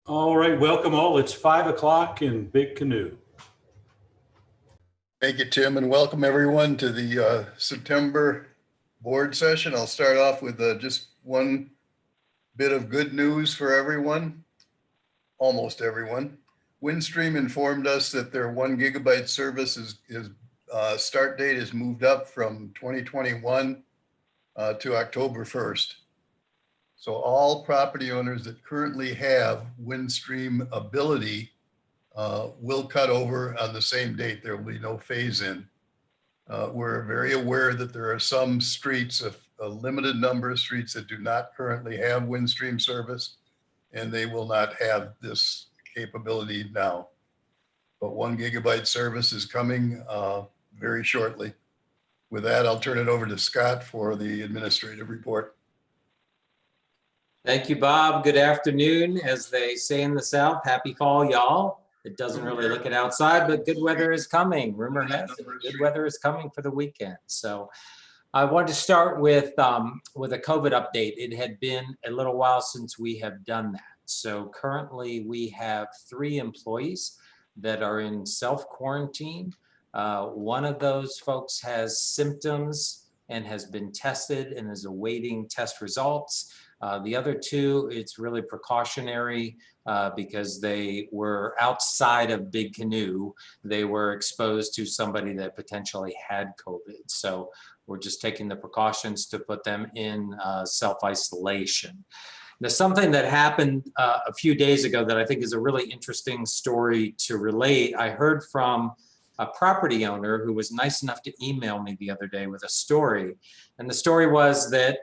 All right, welcome all. It's 5 o'clock in Big Canoe. Thank you, Tim, and welcome everyone to the September board session. I'll start off with just one bit of good news for everyone, almost everyone. Windstream informed us that their 1 gigabyte service start date is moved up from 2021 to October 1st. So all property owners that currently have Windstream ability will cut over on the same date. There will be no phase in. We're very aware that there are some streets, a limited number of streets that do not currently have Windstream service, and they will not have this capability now. But 1 gigabyte service is coming very shortly. With that, I'll turn it over to Scott for the administrative report. Thank you, Bob. Good afternoon. As they say in the South, happy fall, y'all. It doesn't really look it outside, but good weather is coming. Rumor has it, good weather is coming for the weekend. So I wanted to start with a COVID update. It had been a little while since we have done that. So currently we have 3 employees that are in self-quarantine. One of those folks has symptoms and has been tested and is awaiting test results. The other 2, it's really precautionary because they were outside of Big Canoe. They were exposed to somebody that potentially had COVID. So we're just taking the precautions to put them in self-isolation. Now, something that happened a few days ago that I think is a really interesting story to relate. I heard from a property owner who was nice enough to email me the other day with a story. And the story was that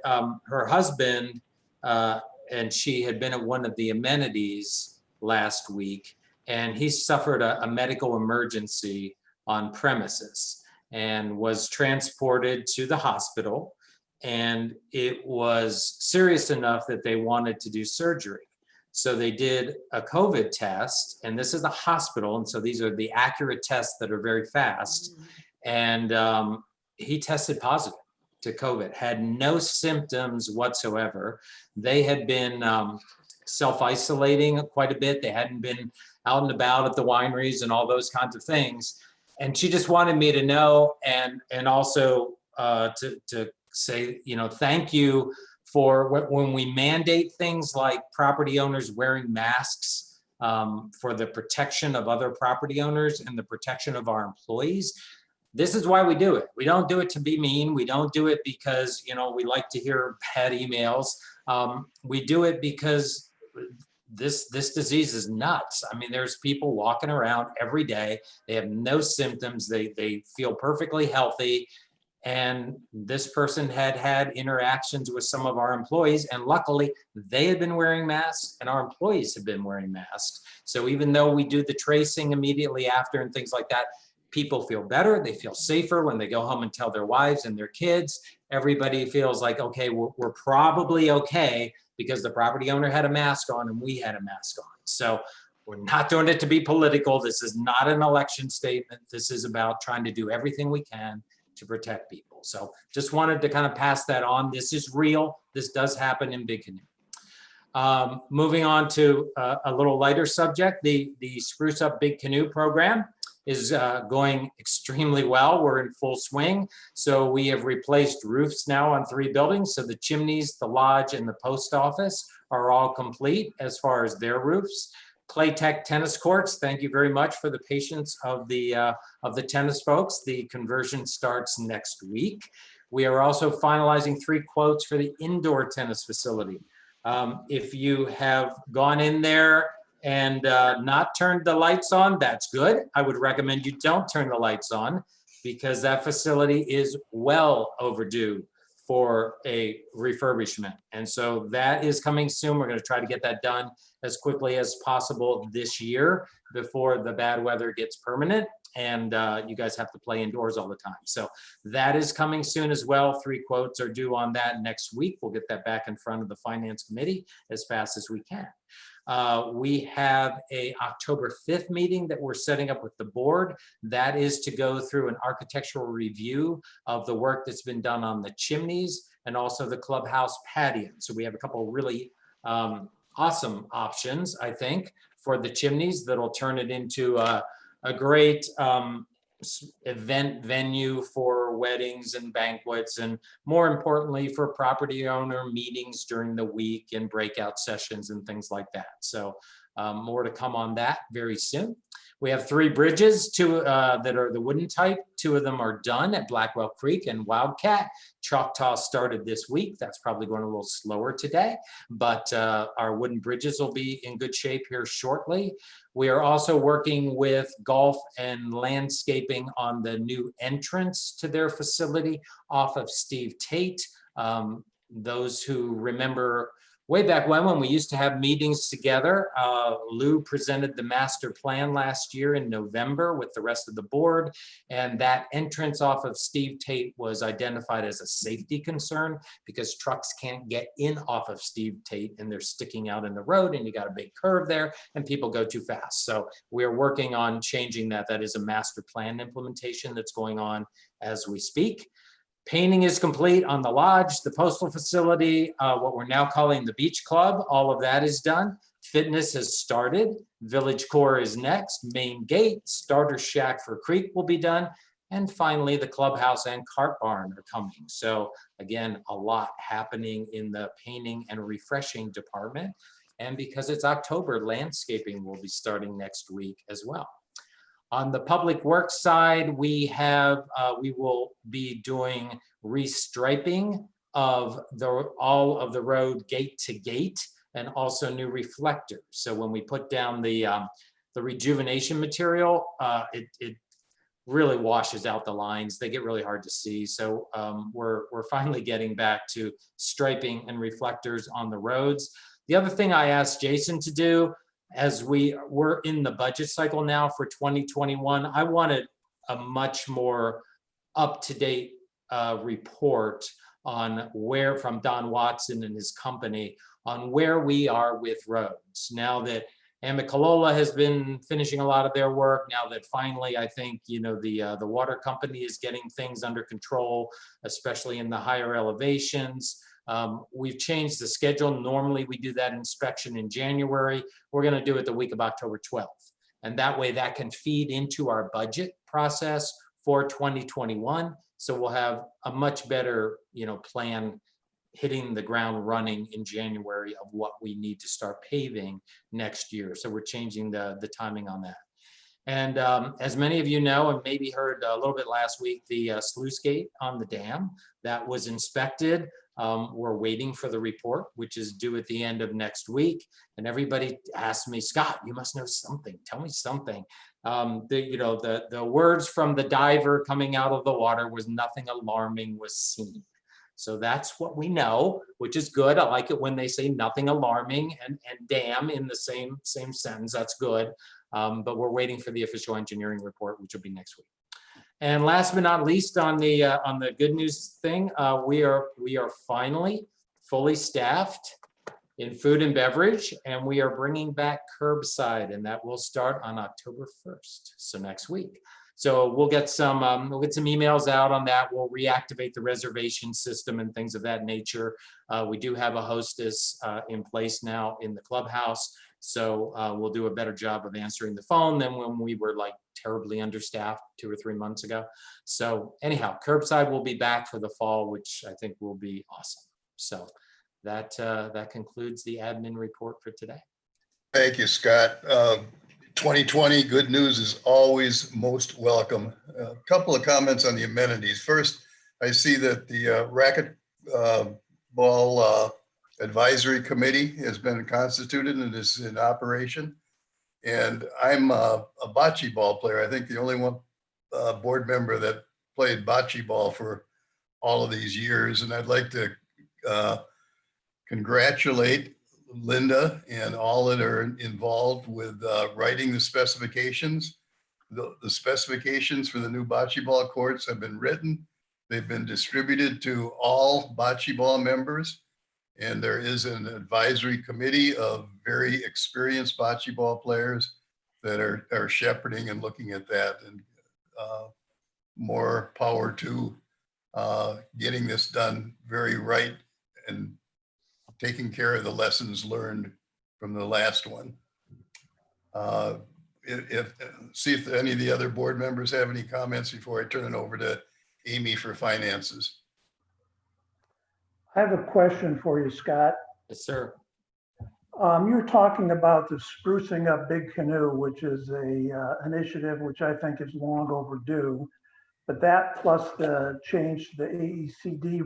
her husband and she had been at one of the amenities last week, and he suffered a medical emergency on premises and was transported to the hospital. And it was serious enough that they wanted to do surgery. So they did a COVID test, and this is a hospital. And so these are the accurate tests that are very fast. And he tested positive to COVID, had no symptoms whatsoever. They had been self-isolating quite a bit. They hadn't been out and about at the wineries and all those kinds of things. And she just wanted me to know and also to say, you know, thank you for when we mandate things like property owners wearing masks for the protection of other property owners and the protection of our employees. This is why we do it. We don't do it to be mean. We don't do it because, you know, we like to hear bad emails. We do it because this disease is nuts. I mean, there's people walking around every day. They have no symptoms. They feel perfectly healthy. And this person had interactions with some of our employees, and luckily they had been wearing masks and our employees have been wearing masks. So even though we do the tracing immediately after and things like that, people feel better, they feel safer when they go home and tell their wives and their kids. Everybody feels like, okay, we're probably okay because the property owner had a mask on and we had a mask on. So we're not doing it to be political. This is not an election statement. This is about trying to do everything we can to protect people. So just wanted to kind of pass that on. This is real. This does happen in Big Canoe. Moving on to a little lighter subject, the Spruce Up Big Canoe program is going extremely well. We're in full swing. So we have replaced roofs now on 3 buildings. So the chimneys, the lodge, and the post office are all complete as far as their roofs. Playtech tennis courts, thank you very much for the patience of the tennis folks. The conversion starts next week. We are also finalizing 3 quotes for the indoor tennis facility. If you have gone in there and not turned the lights on, that's good. I would recommend you don't turn the lights on because that facility is well overdue for a refurbishment. And so that is coming soon. We're going to try to get that done as quickly as possible this year before the bad weather gets permanent and you guys have to play indoors all the time. So that is coming soon as well. 3 quotes are due on that next week. We'll get that back in front of the Finance Committee as fast as we can. We have a October 5th meeting that we're setting up with the board. That is to go through an architectural review of the work that's been done on the chimneys and also the clubhouse patio. So we have a couple of really awesome options, I think, for the chimneys that'll turn it into a great event venue for weddings and banquets, and more importantly, for property owner meetings during the week and breakout sessions and things like that. So more to come on that very soon. We have 3 bridges, 2 that are the wooden type. 2 of them are done at Blackwell Creek and Wildcat. Choctaw started this week. That's probably going a little slower today, but our wooden bridges will be in good shape here shortly. We are also working with Golf and Landscaping on the new entrance to their facility off of Steve Tate. Those who remember way back when we used to have meetings together, Lou presented the master plan last year in November with the rest of the board, and that entrance off of Steve Tate was identified as a safety concern because trucks can't get in off of Steve Tate and they're sticking out in the road, and you got a big curve there and people go too fast. So we're working on changing that. That is a master plan implementation that's going on as we speak. Painting is complete on the lodge, the postal facility, what we're now calling the beach club. All of that is done. Fitness has started. Village core is next. Main gate, starter shack for Creek will be done. And finally, the clubhouse and cart barn are coming. So again, a lot happening in the painting and refreshing department. And because it's October, landscaping will be starting next week as well. On the public works side, we will be doing restriping of all of the road gate to gate, and also new reflectors. So when we put down the rejuvenation material, it really washes out the lines. They get really hard to see. So we're finally getting back to striping and reflectors on the roads. The other thing I asked Jason to do, as we're in the budget cycle now for 2021, I wanted a much more up-to-date report on from Don Watson and his company on where we are with roads. Now that Amicalola has been finishing a lot of their work, now that finally I think the water company is getting things under control, especially in the higher elevations. We've changed the schedule. Normally we do that inspection in January. We're going to do it the week of October 12th. And that way that can feed into our budget process for 2021. So we'll have a much better, plan hitting the ground running in January of what we need to start paving next year. So we're changing the timing on that. And as many of you know, and maybe heard a little bit last week, the sluice gate on the dam that was inspected. We're waiting for the report, which is due at the end of next week. And everybody asked me, Scott, you must know something. Tell me something. The words from the diver coming out of the water was nothing alarming was seen. So that's what we know, which is good. I like it when they say nothing alarming and dam in the same sentence. That's good. But we're waiting for the official engineering report, which will be next week. And last but not least, on the good news thing, we are finally fully staffed in food and beverage, and we are bringing back curbside, and that will start on October 1st, so next week. So we'll get some emails out on that. We'll reactivate the reservation system and things of that nature. We do have a hostess in place now in the clubhouse. So we'll do a better job of answering the phone than when we were like terribly understaffed 2 or 3 months ago. So anyhow, curbside will be back for the fall, which I think will be awesome. So that concludes the admin report for today. Thank you, Scott. 2020, good news is always most welcome. A couple of comments on the amenities. First, I see that the racquetball advisory committee has been constituted and is in operation. And I'm a bocce ball player. I think the only one board member that played bocce ball for all of these years. And I'd like to congratulate Linda and all that are involved with writing the specifications. The specifications for the new bocce ball courts have been written. They've been distributed to all bocce ball members. And there is an advisory committee of very experienced bocce ball players that are shepherding and looking at that. And more power to getting this done very right and taking care of the lessons learned from the last one. See if any of the other board members have any comments before I turn it over to Amy for finances. I have a question for you, Scott. Yes, sir. You were talking about the sprucing up Big Canoe, which is a initiative which I think is long overdue. But that plus the change to the AECD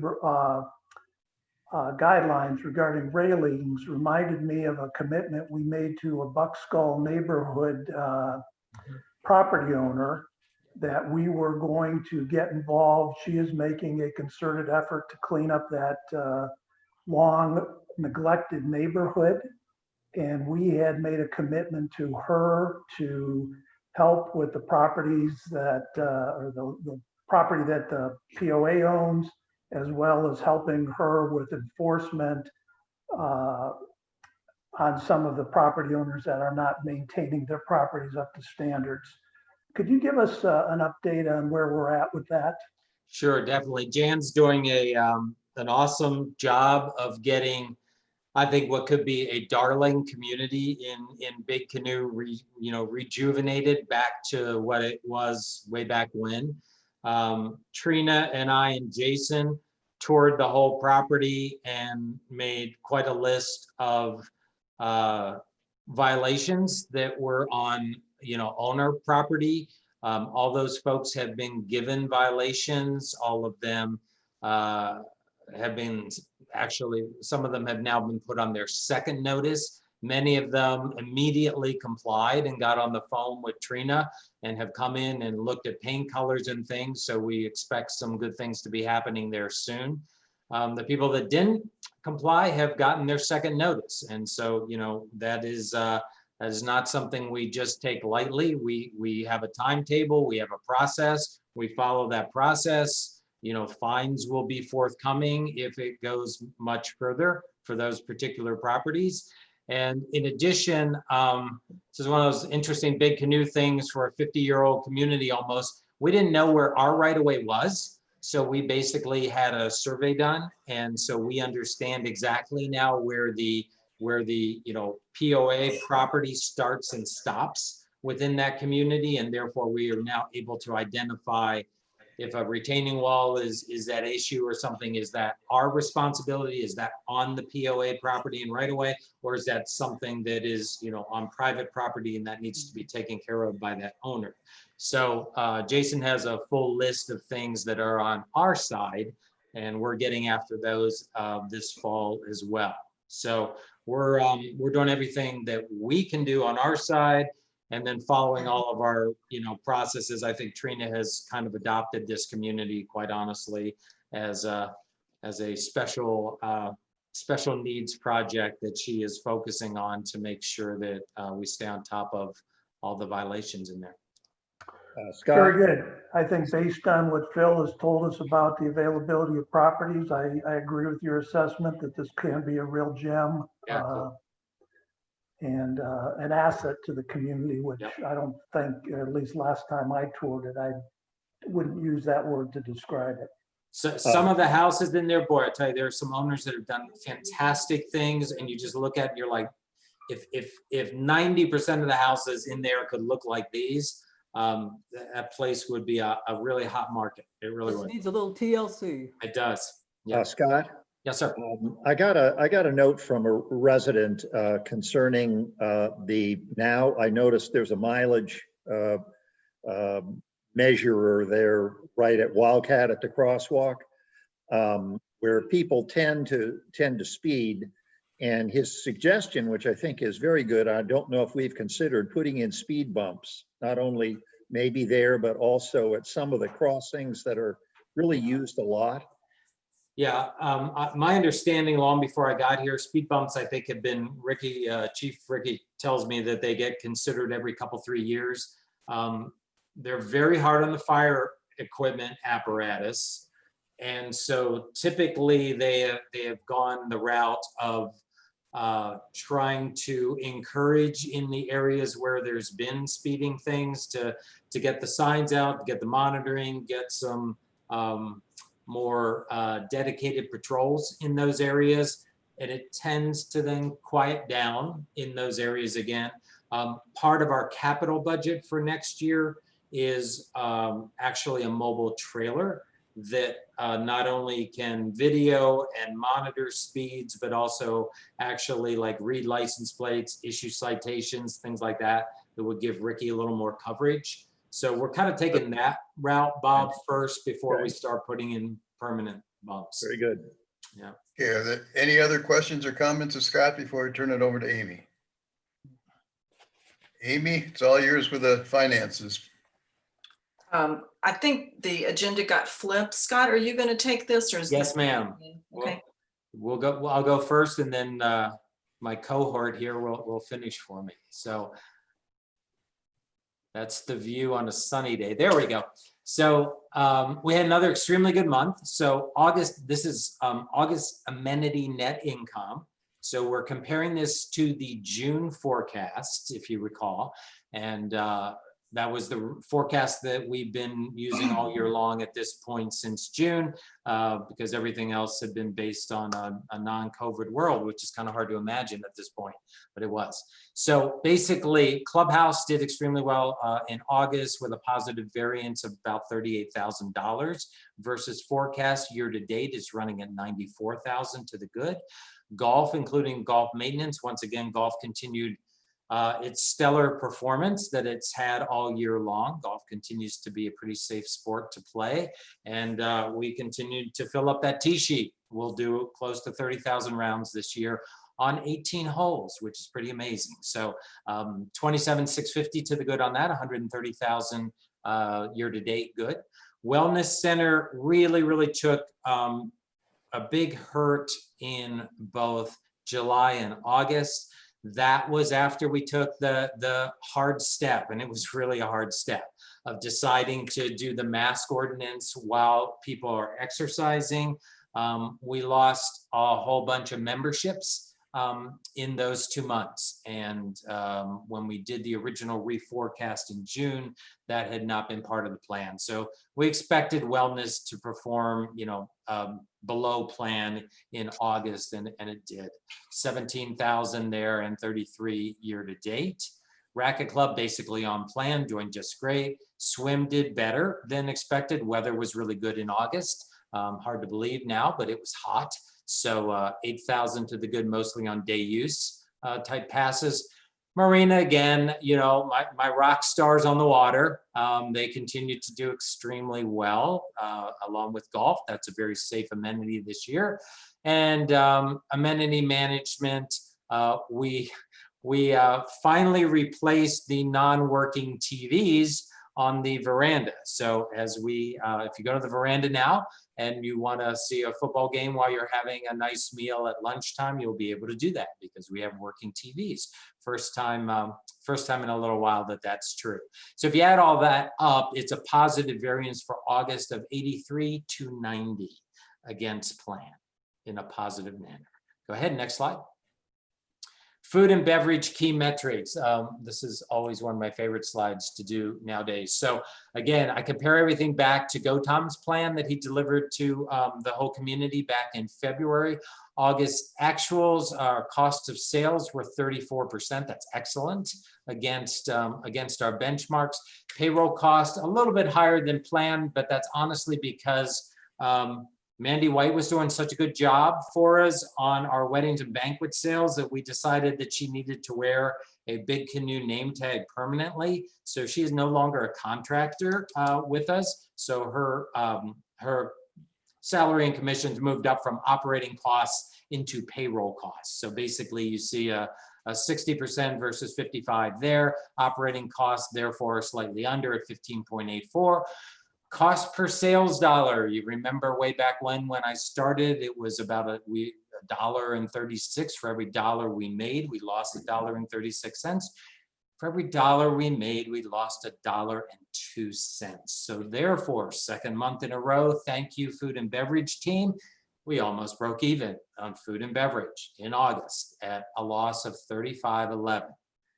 guidelines regarding railings reminded me of a commitment we made to a Buck Skull neighborhood property owner that we were going to get involved. She is making a concerted effort to clean up that long neglected neighborhood. And we had made a commitment to her to help with the properties that, or the property that the POA owns, as well as helping her with enforcement on some of the property owners that are not maintaining their properties up to standards. Could you give us an update on where we're at with that? Sure, definitely. Jan's doing an awesome job of getting, I think, what could be a darling community in Big Canoe, rejuvenated back to what it was way back when. Trina and I and Jason toured the whole property and made quite a list of violations that were on, owner property. All those folks have been given violations. All of them have been, actually, some of them have now been put on their second notice. Many of them immediately complied and got on the phone with Trina and have come in and looked at paint colors and things. So we expect some good things to be happening there soon. The people that didn't comply have gotten their second notice. And so, that is not something we just take lightly. We have a timetable, we have a process, we follow that process. Fines will be forthcoming if it goes much further for those particular properties. And in addition, this is one of those interesting Big Canoe things for a 50-year-old community almost. We didn't know where our right-of-way was. So we basically had a survey done. And so we understand exactly now where the POA property starts and stops within that community. And therefore we are now able to identify if a retaining wall is that issue or something. Is that our responsibility? Is that on the POA property and right away? Or is that something that is, on private property and that needs to be taken care of by that owner? So Jason has a full list of things that are on our side, and we're getting after those this fall as well. So we're doing everything that we can do on our side, and then following all of our processes. I think Trina has kind of adopted this community, quite honestly, as a special needs project that she is focusing on to make sure that we stay on top of all the violations in there. Scott, Very good. I think based on what Phil has told us about the availability of properties, I agree with your assessment that this can be a real gem. Yeah, cool. And an asset to the community, which Yep. I don't think, at least last time I toured it, I wouldn't use that word to describe it. So some of the houses in there, boy, I tell you, there are some owners that have done fantastic things, and you just look at it and you're like, if 90% of the houses in there could look like these, that place would be a really hot market. It really This would. needs a little TLC. It does. Yeah. Scott, Yes, sir. I got a note from a resident concerning now I noticed there's a mileage measurer there right at Wildcat at the crosswalk, where people tend to speed. And his suggestion, which I think is very good, I don't know if we've considered putting in speed bumps, not only maybe there, but also at some of the crossings that are really used a lot. Yeah, my understanding long before I got here, speed bumps, I think, have been, Chief Ricky tells me that they get considered every couple, 3 years. They're very hard on the fire equipment apparatus. And so typically they have gone the route of trying to encourage in the areas where there's been speeding things to get the signs out, get the monitoring, get some more dedicated patrols in those areas. and it tends to then quiet down in those areas again. Part of our capital budget for next year is actually a mobile trailer that not only can video and monitor speeds, but also actually like read license plates, issue citations, things like that, that would give Ricky a little more coverage. So we're kind of taking that route, Bob, first before we start putting in permanent bumps. Very good. Yeah. Okay, are there any other questions or comments of Scott before I turn it over to Amy? Amy, it's all yours with the finances. I think the agenda got flipped. Scott, are you going to take this or is Yes, this? ma'am. Okay. I'll go first, and then my cohort here will finish for me. So that's the view on a sunny day. There we go. So we had another extremely good month. So August, this is August amenity net income. So we're comparing this to the June forecast, if you recall, and that was the forecast that we've been using all year long at this point since June, because everything else had been based on a non-COVID world, which is kind of hard to imagine at this point, but it was. So basically, Clubhouse did extremely well in August with a positive variance of about $38,000 versus forecast. Year to date is running at $94,000 to the good. Golf, including golf maintenance, once again, golf continued its stellar performance that it's had all year long. Golf continues to be a pretty safe sport to play, and we continued to fill up that tee sheet. We'll do close to 30,000 rounds this year on 18 holes, which is pretty amazing. So 27,650 to the good on that, 130,000 year to date good. Wellness Center really took a big hurt in both July and August. That was after we took the hard step, and it was really a hard step of deciding to do the mask ordinance while people are exercising. We lost a whole bunch of memberships in those 2 months. And when we did the original reforecast in June, that had not been part of the plan. So we expected wellness to perform, below plan in August, and it did. 17,000 there and 33 year to date. Racquet Club basically on plan, doing just great. Swim did better than expected. Weather was really good in August. Hard to believe now, but it was hot. So 8,000 to the good, mostly on day use type passes. Marina, again, my rock stars on the water. They continue to do extremely well, along with golf. That's a very safe amenity this year. And amenity management, we finally replaced the non-working TVs on the veranda. So as if you go to the veranda now and you want to see a football game while you're having a nice meal at lunchtime, you'll be able to do that because we have working TVs. First time in a little while that's true. So if you add all that up, it's a positive variance for August of 83 to 90 against plan in a positive manner. Go ahead, next slide. Food and beverage key metrics. This is always one of my favorite slides to do nowadays. So again, I compare everything back to Gautam's plan that he delivered to the whole community back in February. August actuals, our cost of sales were 34%. That's excellent against our benchmarks. Payroll cost a little bit higher than planned, but that's honestly because Mandy White was doing such a good job for us on our weddings and banquet sales that we decided that she needed to wear a Big Canoe name tag permanently. So she is no longer a contractor with us. So her salary and commissions moved up from operating costs into payroll costs. So basically you see a 60% versus 55 there. Operating costs therefore slightly under at 15.84. Cost per sales dollar. You remember way back when I started, it was about $1.36 for every dollar we made. We lost $1.36. For every dollar we made, we lost $1.02. So therefore, second month in a row, thank you, food and beverage team. We almost broke even on food and beverage in August at a loss of $35.11.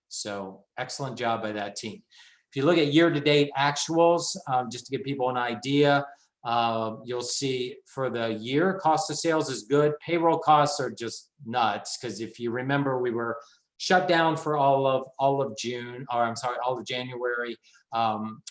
So excellent job by that team. If you look at year-to-date actuals, just to give people an idea, You'll see for the year, cost of sales is good. Payroll costs are just nuts, because if you remember, we were shut down for all of June, or I'm sorry, all of January.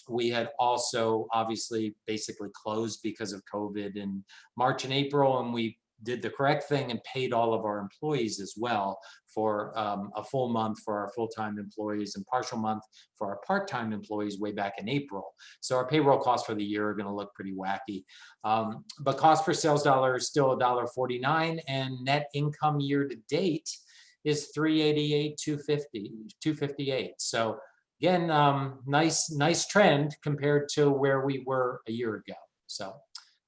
We had also obviously basically closed because of COVID in March and April, and we did the correct thing and paid all of our employees as well for a full month for our full-time employees and partial month for our part-time employees way back in April. So our payroll costs for the year are going to look pretty wacky. But cost per sales dollar is still $1.49, and net income year to date is $388, $258. So again, nice trend compared to where we were a year ago. So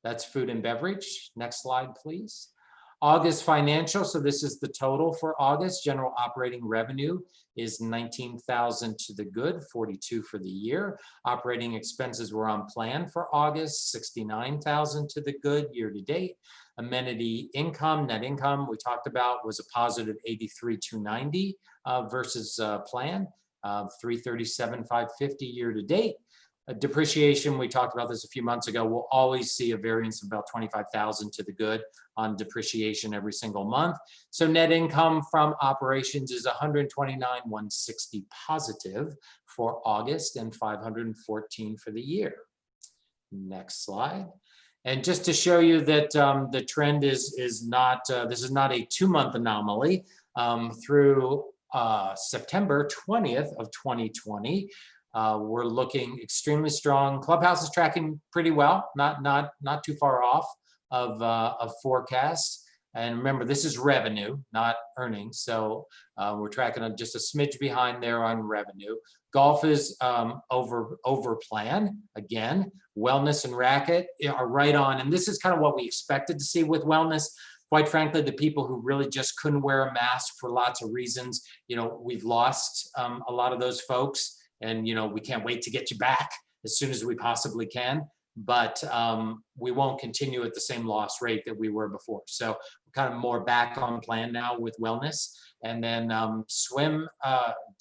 that's food and beverage. Next slide, please. August financial. So this is the total for August. General operating revenue is 19,000 to the good, 42 for the year. Operating expenses were on plan for August, 69,000 to the good year to date. Amenity income, net income we talked about was a positive 83,290 versus plan, 337,550 year to date. Depreciation, we talked about this a few months ago, we'll always see a variance of about 25,000 to the good on depreciation every single month. So net income from operations is 129,160 positive for August and 514 for the year. Next slide. And just to show you that the trend is not, this is not a 2-month anomaly. Through September 20th of 2020, we're looking extremely strong. Clubhouse is tracking pretty well, not too far off of forecasts. And remember, this is revenue, not earnings. So we're tracking just a smidge behind there on revenue. Golf is over plan again. Wellness and racket are right on. And this is kind of what we expected to see with wellness. Quite frankly, the people who really just couldn't wear a mask for lots of reasons, we've lost a lot of those folks. And, we can't wait to get you back as soon as we possibly can. But we won't continue at the same loss rate that we were before. So we're kind of more back on plan now with wellness. And then swim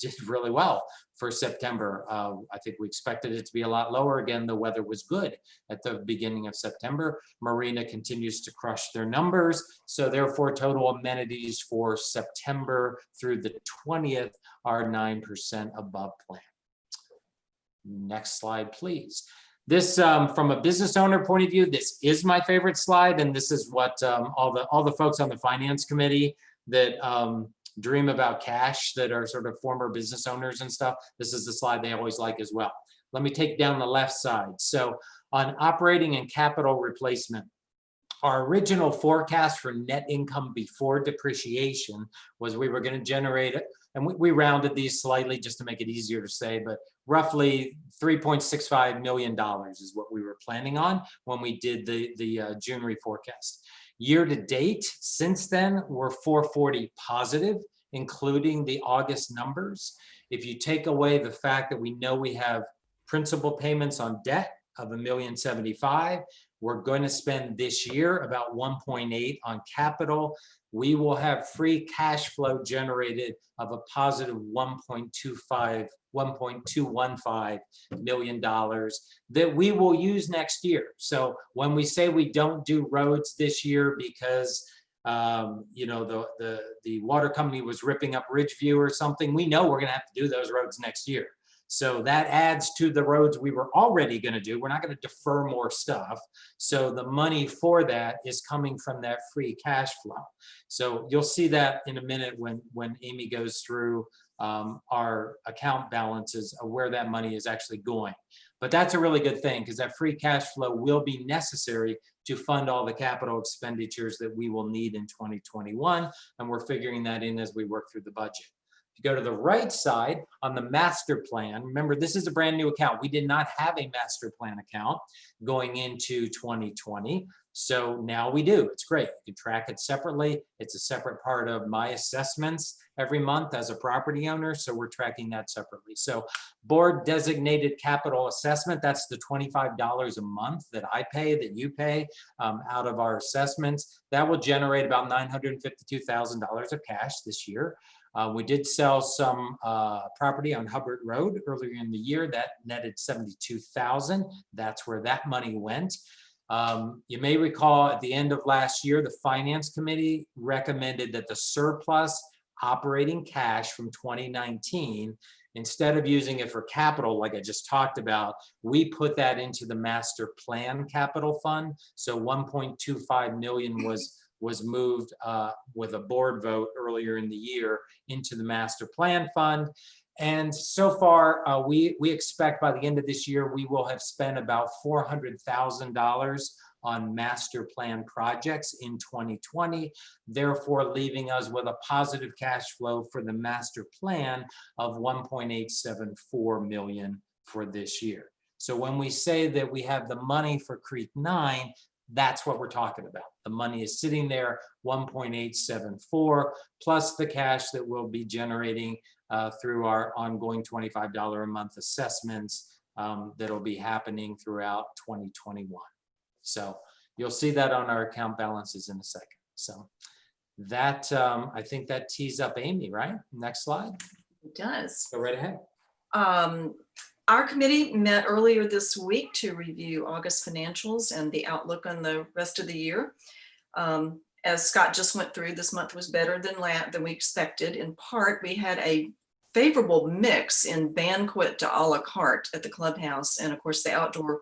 did really well for September. I think we expected it to be a lot lower. Again, the weather was good at the beginning of September. Marina continues to crush their numbers. So therefore, total amenities for September through the 20th are 9% above plan. Next slide, please. This, from a business owner point of view, this is my favorite slide, and this is what all the folks on the finance committee that dream about cash, that are sort of former business owners and stuff. This is the slide they always like as well. Let me take down the left side. So on operating and capital replacement, our original forecast for net income before depreciation was we were going to generate it, and we rounded these slightly just to make it easier to say, but roughly $3.65 million is what we were planning on when we did the June reforecast. Year to date, since then, we're 440 positive, including the August numbers. If you take away the fact that we know we have principal payments on debt of $1,075,000, we're going to spend this year about 1.8 on capital. We will have free cash flow generated of a positive $1.215 million that we will use next year. So when we say we don't do roads this year because the water company was ripping up Ridgeview or something, we know we're going to have to do those roads next year. So that adds to the roads we were already going to do. We're not going to defer more stuff. So the money for that is coming from that free cash flow. So you'll see that in a minute when Amy goes through our account balances of where that money is actually going. But that's a really good thing, because that free cash flow will be necessary to fund all the capital expenditures that we will need in 2021. And we're figuring that in as we work through the budget. You go to the right side on the master plan. Remember, this is a brand new account. We did not have a master plan account going into 2020. So now we do. It's great. You can track it separately. It's a separate part of my assessments every month as a property owner. So we're tracking that separately. So board designated capital assessment, that's the $25 a month that I pay, that you pay out of our assessments. That will generate about $952,000 of cash this year. We did sell some property on Hubbard Road earlier in the year that netted $72,000. That's where that money went. You may recall at the end of last year, the Finance Committee recommended that the surplus operating cash from 2019, instead of using it for capital, like I just talked about, we put that into the master plan capital fund. So 1.25 million was moved with a board vote earlier in the year into the master plan fund. And so far, we expect by the end of this year, we will have spent about $400,000 on master plan projects in 2020, therefore leaving us with a positive cash flow for the master plan of 1.874 million for this year. So when we say that we have the money for Creek 9, that's what we're talking about. The money is sitting there, 1.874, plus the cash that we'll be generating through our ongoing $25 a month assessments that'll be happening throughout 2021. So you'll see that on our account balances in a second. So that, I think that tees up Amy, right? Next slide. It does. Go right ahead. Our committee met earlier this week to review August financials and the outlook on the rest of the year. As Scott just went through, this month was better than we expected. In part, we had a favorable mix in banquet to a la carte at the clubhouse. And of course, the outdoor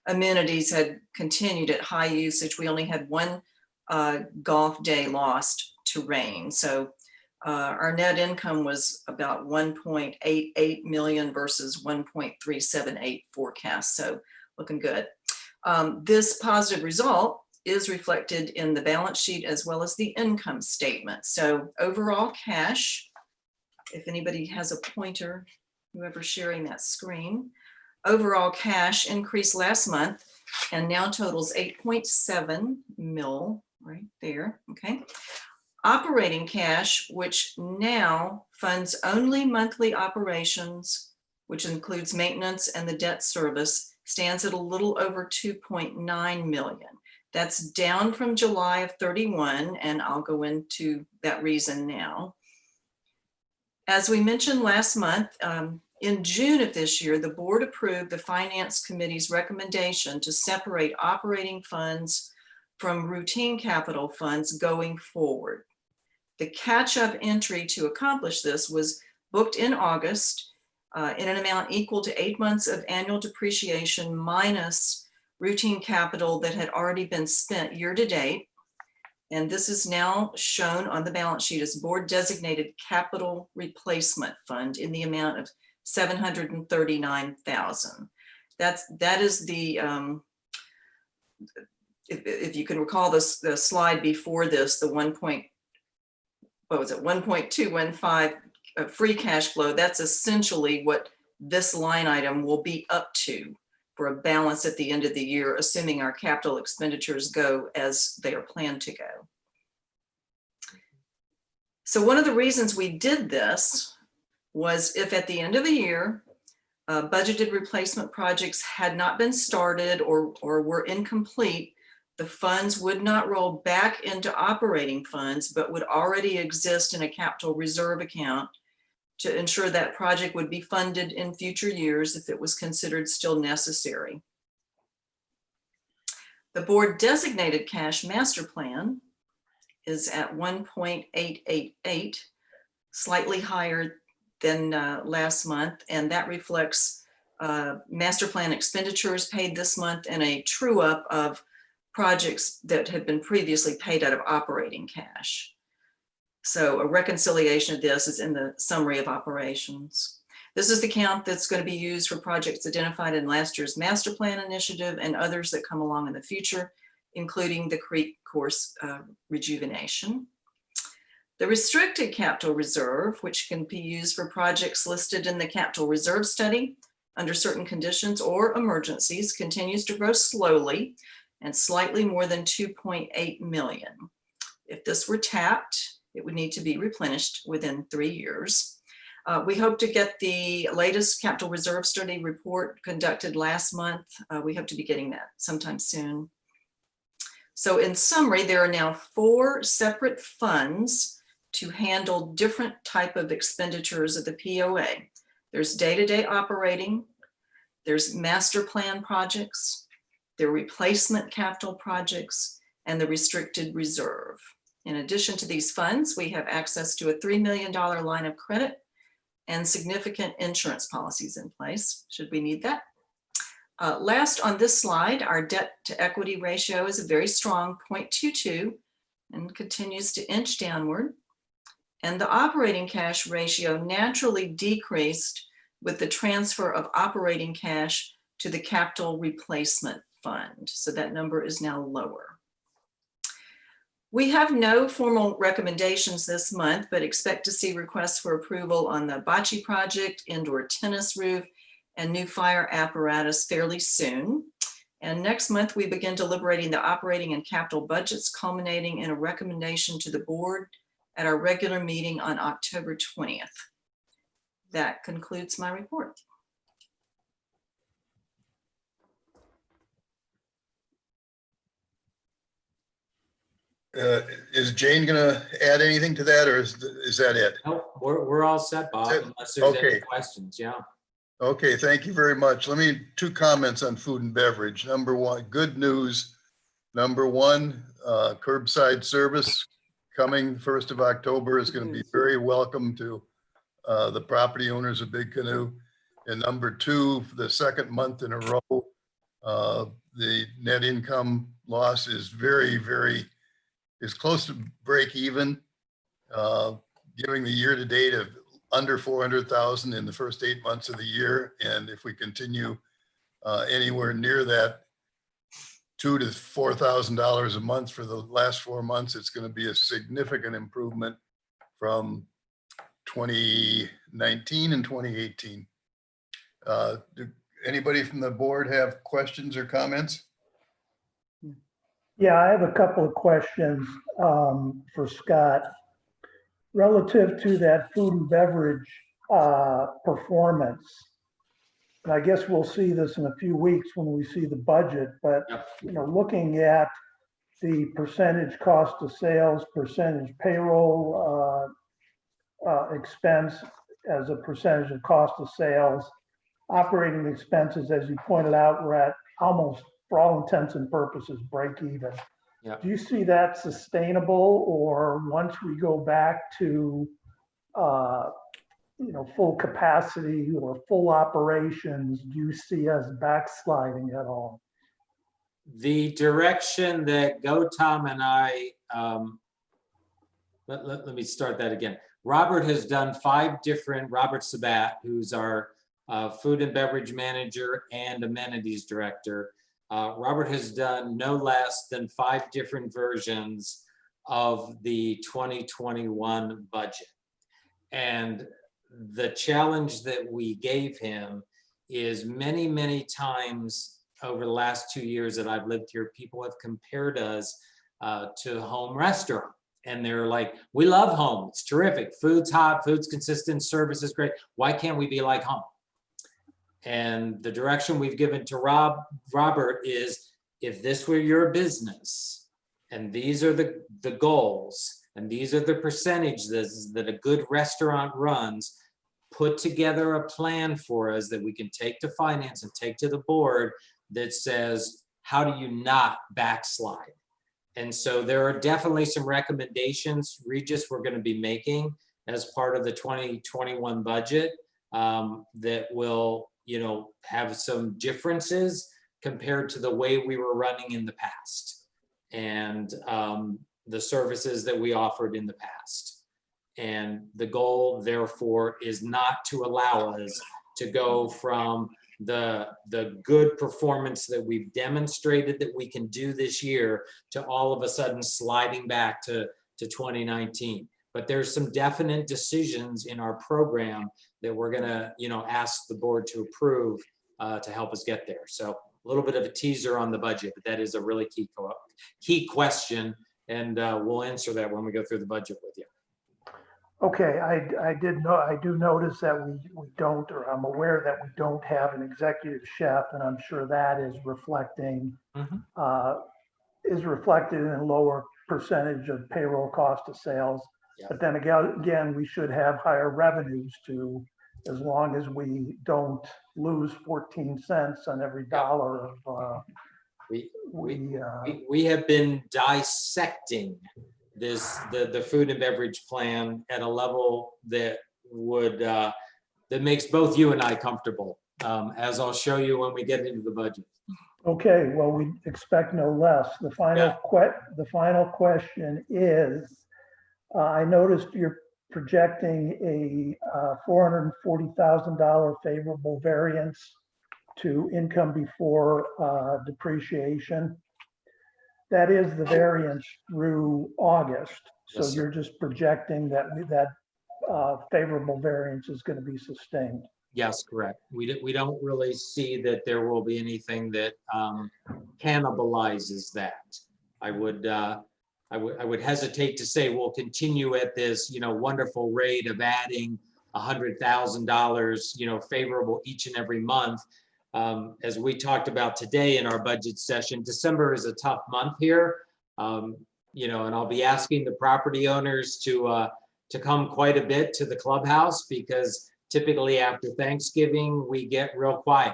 amenities had continued at high usage. We only had one golf day lost to rain. So our net income was about 1.88 million versus 1.378 forecast. So looking good. This positive result is reflected in the balance sheet as well as the income statement. So overall cash, if anybody has a pointer, whoever's sharing that screen, overall cash increased last month and now totals 8.7 mil right there, okay? Operating cash, which now funds only monthly operations, which includes maintenance and the debt service, stands at a little over 2.9 million. That's down from July of 31, and I'll go into that reason now. As we mentioned last month, in June of this year, the board approved the Finance Committee's recommendation to separate operating funds from routine capital funds going forward. The catch-up entry to accomplish this was booked in August in an amount equal to 8 months of annual depreciation minus routine capital that had already been spent year to date. And this is now shown on the balance sheet as board designated capital replacement fund in the amount of 739,000. That is the, if you can recall this, the slide before this, the 1.215 free cash flow, that's essentially what this line item will be up to for a balance at the end of the year, assuming our capital expenditures go as they are planned to go. So one of the reasons we did this was if at the end of the year, budgeted replacement projects had not been started or were incomplete, the funds would not roll back into operating funds, but would already exist in a capital reserve account to ensure that project would be funded in future years if it was considered still necessary. The board designated cash master plan is at 1.888, slightly higher than last month, and that reflects master plan expenditures paid this month and a true up of projects that had been previously paid out of operating cash. So a reconciliation of this is in the summary of operations. This is the count that's going to be used for projects identified in last year's master plan initiative and others that come along in the future, including the Creek course rejuvenation. The restricted capital reserve, which can be used for projects listed in the capital reserve study under certain conditions or emergencies, continues to grow slowly and slightly more than 2.8 million. If this were tapped, it would need to be replenished within 3 years. We hope to get the latest capital reserve study report conducted last month. We hope to be getting that sometime soon. So in summary, there are now 4 separate funds to handle different type of expenditures of the POA. There's day-to-day operating, there's master plan projects, the replacement capital projects, and the restricted reserve. In addition to these funds, we have access to a $3 million line of credit and significant insurance policies in place, should we need that. Last on this slide, our debt to equity ratio is a very strong 0.22 and continues to inch downward. And the operating cash ratio naturally decreased with the transfer of operating cash to the capital replacement fund. So that number is now lower. We have no formal recommendations this month, but expect to see requests for approval on the bocce project, indoor tennis roof, and new fire apparatus fairly soon. And next month, we begin deliberating the operating and capital budgets, culminating in a recommendation to the board at our regular meeting on October 20th. That concludes my report. Is Jane gonna add anything to that, or is that it? Nope, we're all set, Bob, That's it. unless there's any Okay. questions. Yeah. Okay, thank you very much. Two comments on food and beverage. Number one, good news. Number one, curbside service coming 1st of October is going to be very welcome to the property owners of Big Canoe. And number two, the second month in a row, the net income loss is is close to break even, giving the year to date of under 400,000 in the first 8 months of the year. And if we continue anywhere near that $2,000 to $4,000 a month for the last 4 months, it's going to be a significant improvement from 2019 and 2018. Do anybody from the board have questions or comments? Yeah, I have a couple of questions for Scott. Relative to that food and beverage performance. And I guess we'll see this in a few weeks when we see the budget, but Yep. Looking at the percentage cost of sales, percentage payroll expense as a percentage of cost of sales, operating expenses, as you pointed out, we're at almost, for all intents and purposes, break even. Yeah. Do you see that sustainable, or once we go back to full capacity or full operations, do you see us backsliding at all? The direction that Gautam and I, let me start that again. Robert has done 5 different, Robert Sabat, who's our food and beverage manager and amenities director. Robert has done no less than 5 different versions of the 2021 budget. And the challenge that we gave him is many, many times over the last 2 years that I've lived here, people have compared us to home restaurant. And they're like, we love home, it's terrific. Food's hot, food's consistent, service is great. Why can't we be like home? And the direction we've given to Robert is, if this were your business, and these are the goals, and these are the percentages that a good restaurant runs, put together a plan for us that we can take to finance and take to the board that says, how do you not backslide? And so there are definitely some recommendations, Regis, we're going to be making as part of the 2021 budget that will have some differences compared to the way we were running in the past and the services that we offered in the past. And the goal, therefore, is not to allow us to go from the good performance that we've demonstrated that we can do this year to all of a sudden sliding back to 2019. But there's some definite decisions in our program that we're gonna, ask the board to approve to help us get there. So a little bit of a teaser on the budget, but that is a really key question, and we'll answer that when we go through the budget with you. Okay, I do notice that we don't, or I'm aware that we don't have an executive chef, and I'm sure that is reflecting is reflected in a lower percentage of payroll cost of sales. Yeah. But then again, we should have higher revenues too, as long as we don't lose 14 cents on every dollar of We have been dissecting the food and beverage plan at a level that would, that makes both you and I comfortable, as I'll show you when we get into the budget. Okay, well, we expect no less. The final question is, I noticed you're projecting a $440,000 favorable variance to income before depreciation. That is the variance through August. So Yes, sir. you're just projecting that favorable variance is going to be sustained. Yes, correct. We don't really see that there will be anything that cannibalizes that. I would hesitate to say we'll continue at this, wonderful rate of adding $100,000, favorable each and every month. As we talked about today in our budget session, December is a tough month here. And I'll be asking the property owners to come quite a bit to the clubhouse, because typically after Thanksgiving, we get real quiet.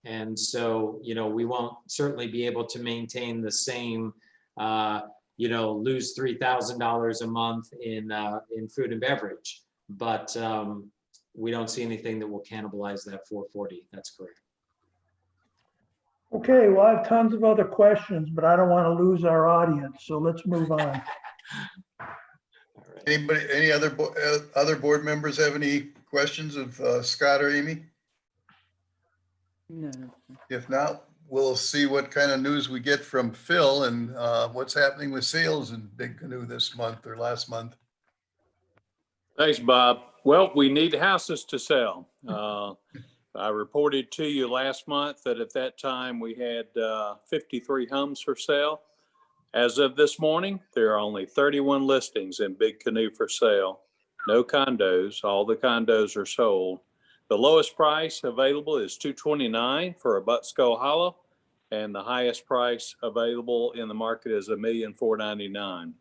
And so, we won't certainly be able to maintain the same, lose $3,000 a month in food and beverage. But we don't see anything that will cannibalize that 440. That's correct. Okay, well, I have tons of other questions, but I don't want to lose our audience, so let's move on. Anybody, any other board members have any questions of Scott or Amy? No. If not, we'll see what kind of news we get from Phil and what's happening with sales in Big Canoe this month or last month. Thanks, Bob. Well, we need houses to sell. I reported to you last month that at that time we had 53 homes for sale. As of this morning, there are only 31 listings in Big Canoe for sale. No condos. All the condos are sold. The lowest price available is $229,000 for a Butt Skull Hollow, and the highest price available in the market is $1,499,000.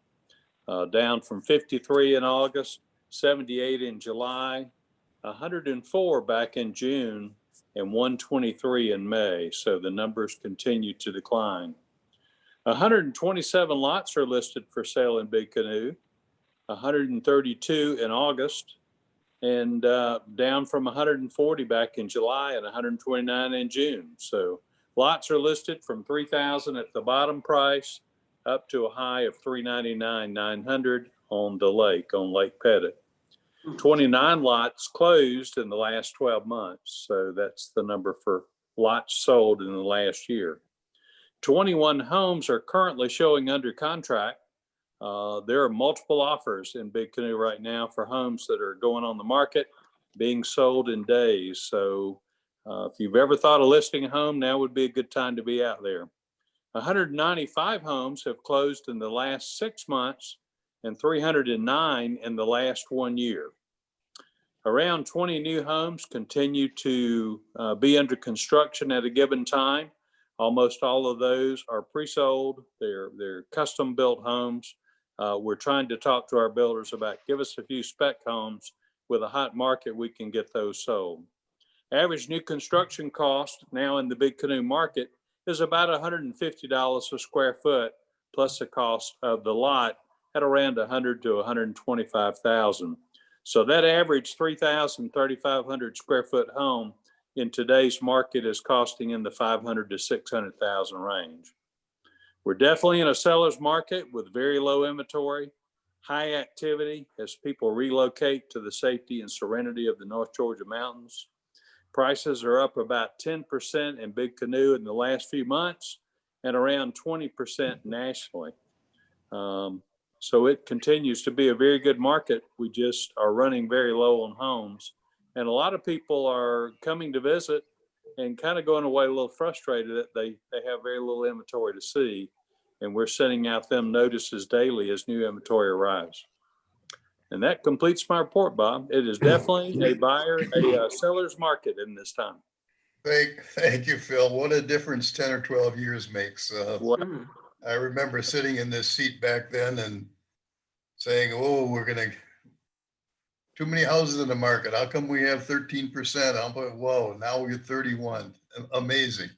Down from 53 in August, 78 in July, 104 back in June, and 123 in May. So the numbers continue to decline. 127 lots are listed for sale in Big Canoe, 132 in August, and down from 140 back in July and 129 in June. So lots are listed from $3,000 at the bottom price up to a high of $399,900 on the lake, on Lake Pettit. 29 lots closed in the last 12 months. So that's the number for lots sold in the last year. 21 homes are currently showing under contract. There are multiple offers in Big Canoe right now for homes that are going on the market, being sold in days. So if you've ever thought of listing a home, now would be a good time to be out there. 195 homes have closed in the last 6 months and 309 in the last 1 year. Around 20 new homes continue to be under construction at a given time. Almost all of those are pre-sold. They're custom built homes. We're trying to talk to our builders about give us a few spec homes with a hot market, we can get those sold. Average new construction cost now in the Big Canoe market is about $150 a square foot, plus the cost of the lot at around $100,000 to $125,000. So that average 3,000, 3,500 square foot home in today's market is costing in the $500,000 to $600,000 range. We're definitely in a seller's market with very low inventory, high activity as people relocate to the safety and serenity of the North Georgia mountains. Prices are up about 10% in Big Canoe in the last few months and around 20% nationally. So it continues to be a very good market. We just are running very low on homes. And a lot of people are coming to visit and kind of going away a little frustrated that they have very little inventory to see. And we're sending out them notices daily as new inventory arrives. And that completes my report, Bob. It is definitely a seller's market in this time. Thank you, Phil. What a difference 10 or 12 years makes. I remember sitting in this seat back then and saying, oh, we're going to too many houses in the market. How come we have 13%? Whoa, now we get 31. Amazing.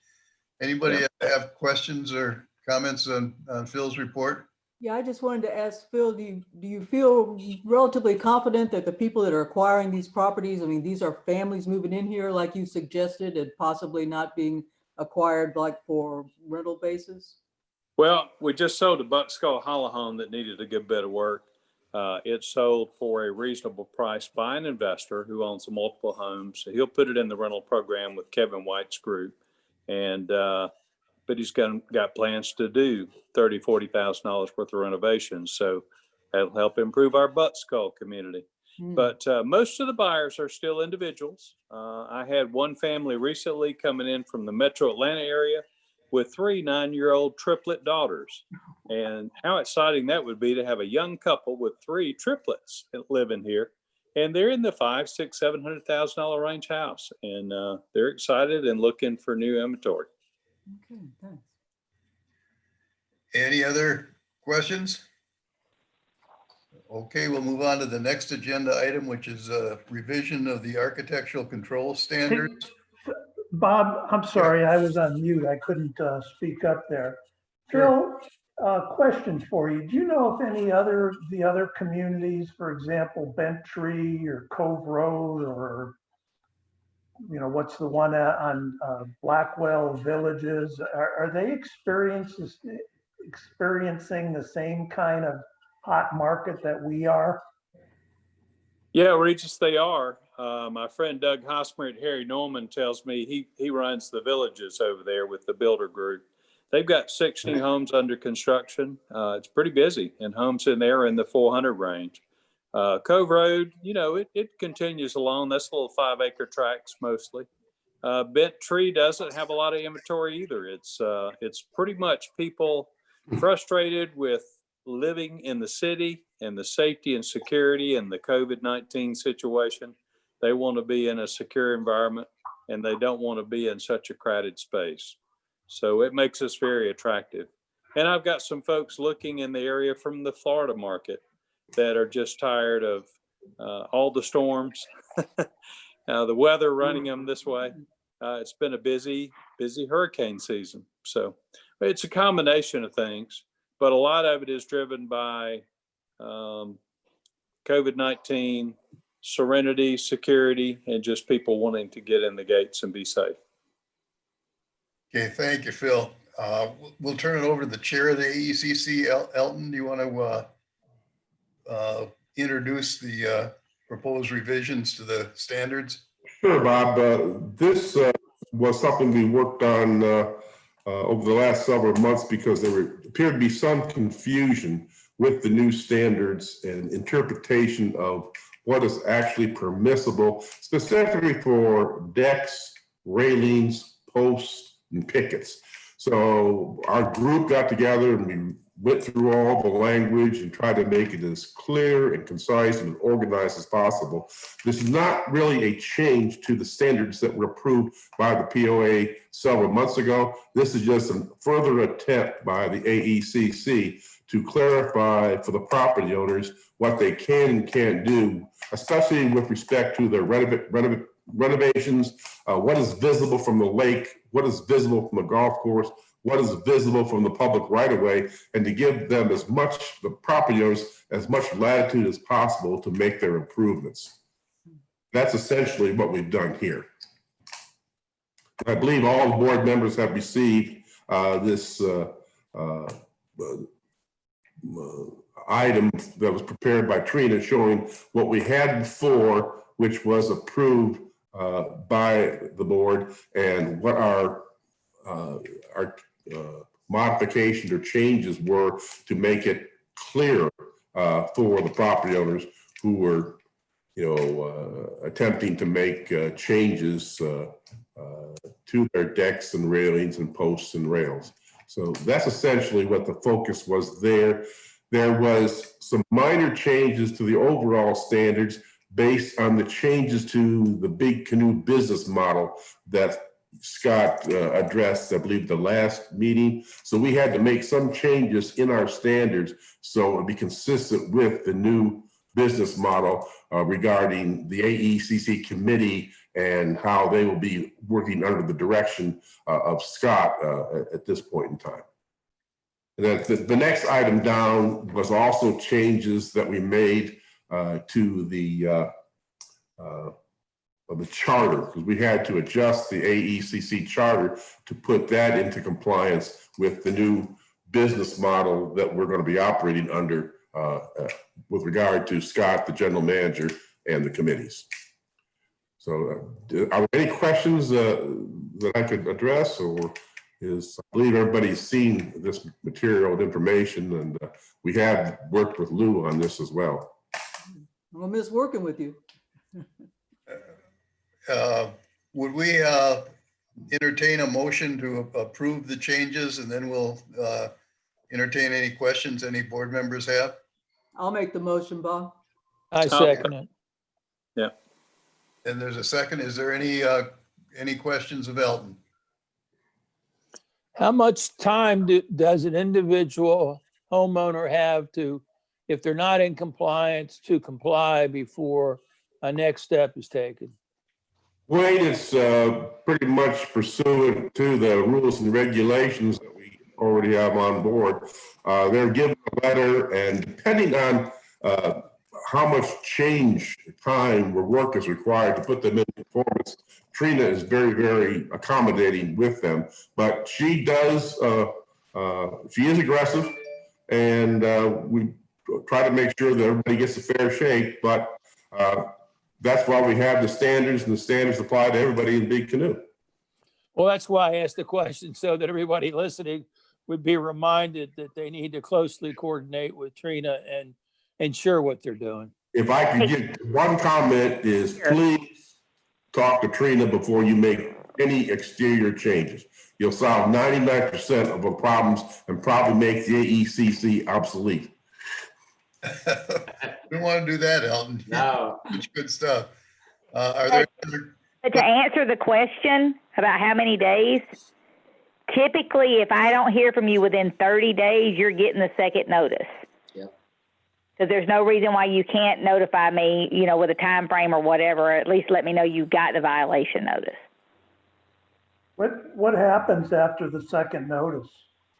Anybody have have questions or comments on Phil's report? Yeah, I just wanted to ask Phil, do you feel relatively confident that the people that are acquiring these properties, I mean, these are families moving in here like you suggested and possibly not being acquired like for rental basis? Well, we just sold a Buck Skull Hollow home that needed a good bit of work. It sold for a reasonable price by an investor who owns multiple homes. He'll put it in the rental program with Kevin White's group. And, but he's got plans to do $30,000, $40,000 worth of renovations. So that'll help improve our Buck Skull community. But most of the buyers are still individuals. I had one family recently coming in from the metro Atlanta area with 3 9-year-old triplet daughters. And how exciting that would be to have a young couple with 3 triplets living here. And they're in the $500,000, $600,000, $700,000 range house. And they're excited and looking for new inventory. Okay, thanks. Any other questions? Okay, we'll move on to the next agenda item, which is a revision of the architectural control standards. Bob, I'm sorry, I was on mute. I couldn't speak up there. Phil, question for you. Do you know if the other communities, for example, Bent Tree or Cove Road, or what's the one on Blackwell Villages, are they experiencing the same kind of hot market that we are? Yeah, Regis, they are. My friend Doug Hosmer at Harry Norman tells me he runs the villages over there with the builder group. They've got 60 homes under construction. It's pretty busy, and homes in there in the 400 range. Cove Road, it continues along. That's little 5-acre tracts mostly. Bent Tree doesn't have a lot of inventory either. It's pretty much people frustrated with living in the city and the safety and security and the COVID-19 situation. They want to be in a secure environment, and they don't want to be in such a crowded space. So it makes us very attractive. And I've got some folks looking in the area from the Florida market that are just tired of all the storms, the weather running them this way. It's been a busy hurricane season. So it's a combination of things, but a lot of it is driven by COVID-19, serenity, security, and just people wanting to get in the gates and be safe. Okay, thank you, Phil. We'll turn it over to the chair of the AECC, Elton. Do you want to introduce the proposed revisions to the standards? Sure, Bob. This was something we worked on over the last several months because there appeared to be some confusion with the new standards and interpretation of what is actually permissible, specifically for decks, railings, posts, and pickets. So our group got together and we went through all the language and tried to make it as clear and concise and organized as possible. This is not really a change to the standards that were approved by the POA several months ago. This is just a further attempt by the AECC to clarify for the property owners what they can and can't do, especially with respect to their renovations, what is visible from the lake, what is visible from the golf course, what is visible from the public right-of-way, and to give them the property owners, as much latitude as possible to make their improvements. That's essentially what we've done here. I believe all the board members have received this item that was prepared by Trina showing what we had before, which was approved by the board, and what our modifications or changes were to make it clearer for the property owners who were, attempting to make changes to their decks and railings and posts and rails. So that's essentially what the focus was there. There was some minor changes to the overall standards based on the changes to the Big Canoe business model that Scott addressed, I believe, the last meeting. So we had to make some changes in our standards so it would be consistent with the new business model regarding the AECC committee and how they will be working under the direction of Scott at this point in time. And then the next item down was also changes that we made to the charter, because we had to adjust the AECC charter to put that into compliance with the new business model that we're going to be operating under with regard to Scott, the general manager, and the committees. So are there any questions that I could address, or I believe everybody's seen this material and information, and we have worked with Lou on this as well. I'll miss working with you. Would we entertain a motion to approve the changes, and then we'll entertain any questions any board members have? I'll make the motion, Bob. I second it. And there's a second. Is there any questions of Elton? How much time does an individual homeowner have to, if they're not in compliance, to comply before a next step is taken? Wayne, it's pretty much pursuant to the rules and regulations that we already have on board. They're given a letter, and depending on how much change time or work is required to put them in performance, Trina is very, very accommodating with them. But she does, she is aggressive, and we try to make sure that everybody gets a fair shake, but that's why we have the standards, and the standards apply to everybody in Big Canoe. Well, that's why I asked the question, so that everybody listening would be reminded that they need to closely coordinate with Trina and ensure what they're doing. If I could give one comment is, please talk to Trina before you make any exterior changes. You'll solve 99% of the problems and probably make the AECC obsolete. We don't want to do that, Elton. No. It's good stuff. Are there other? But to answer the question about how many days, typically, if I don't hear from you within 30 days, you're getting the second notice. Yep. So there's no reason why you can't notify me, you know, with a time frame or whatever, or at least let me know you got the violation notice. What happens after the second notice?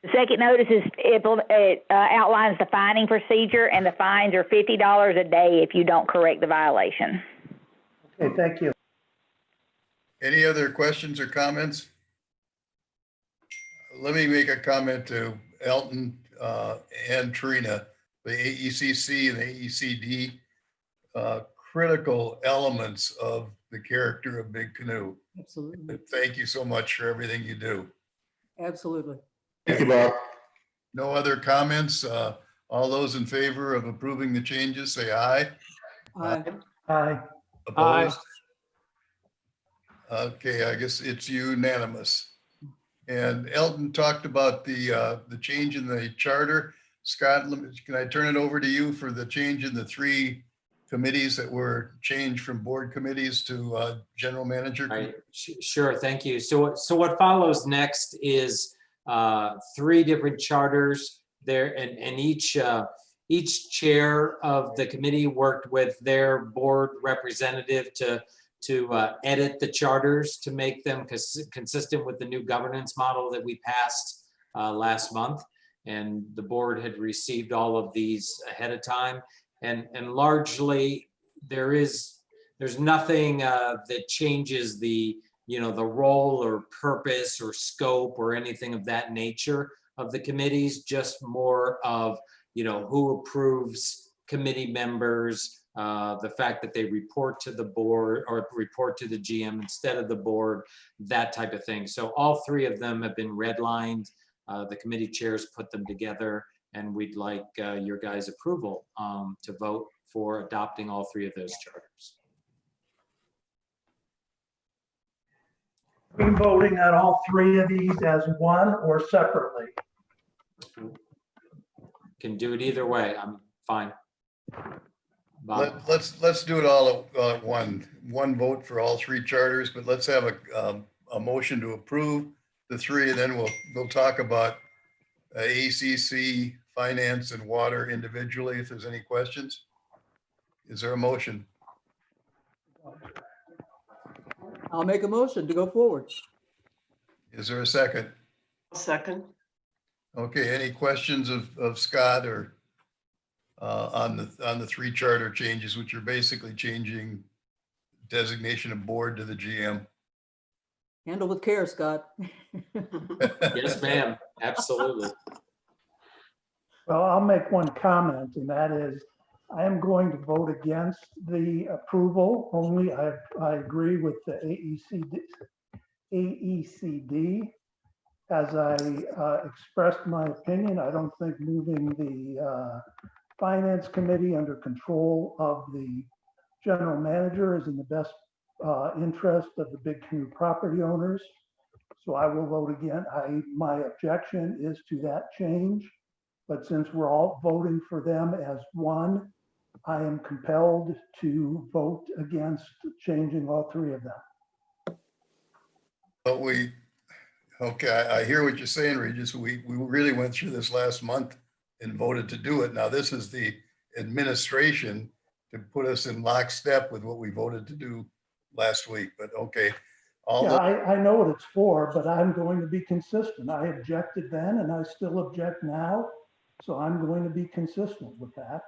The second notice is, it outlines the fining procedure, and the fines are $50 a day if you don't correct the violation. Okay, thank you. Any other questions or comments? Let me make a comment to Elton and Trina. The AECC and the AECD, critical elements of the character of Big Canoe. Absolutely. Thank you so much for everything you do. Absolutely. Thank you, Bob. No other comments? All those in favor of approving the changes, say aye. Aye. Aye. Opposed? Okay, I guess it's unanimous. And Elton talked about the change in the charter. Scott, can I turn it over to you for the change in the 3 committees that were changed from board committees to general manager? Right. Sure, thank you. So what follows next is 3 different charters there, and each chair of the committee worked with their board representative to edit the charters to make them consistent with the new governance model that we passed last month. And the board had received all of these ahead of time. And largely there's nothing that changes the role or purpose or scope or anything of that nature of the committees, just more of, who approves committee members, the fact that they report to the board or report to the GM instead of the board, that type of thing. So all 3 of them have been redlined. The committee chairs put them together, and we'd like your guys' approval to vote for adopting all 3 of those charters. Are we voting on all 3 of these as one or separately? Can do it either way. I'm fine. Bob? Let's do it all at one vote for all 3 charters, but let's have a motion to approve the 3, and then we'll talk about AECC, finance, and water individually if there's any questions. Is there a motion? I'll make a motion to go forward. Is there a second? Second. Okay, any questions of Scott or on the three charter changes, which are basically changing designation of board to the GM? Handle with care, Scott. Yes, ma'am. Absolutely. Well, I'll make one comment, and that is, I am going to vote against the approval only. I agree with the AECD. As I expressed my opinion, I don't think moving the Finance Committee under control of the general manager is in the best interest of the Big Canoe property owners. So I will vote again. My objection is to that change. But since we're all voting for them as one, I am compelled to vote against changing all three of them. But okay, I hear what you're saying, Regis. We really went through this last month and voted to do it. Now this is the administration to put us in lockstep with what we voted to do last week, but okay. Yeah, I know what it's for, but I'm going to be consistent. I objected then and I still object now. So I'm going to be consistent with that.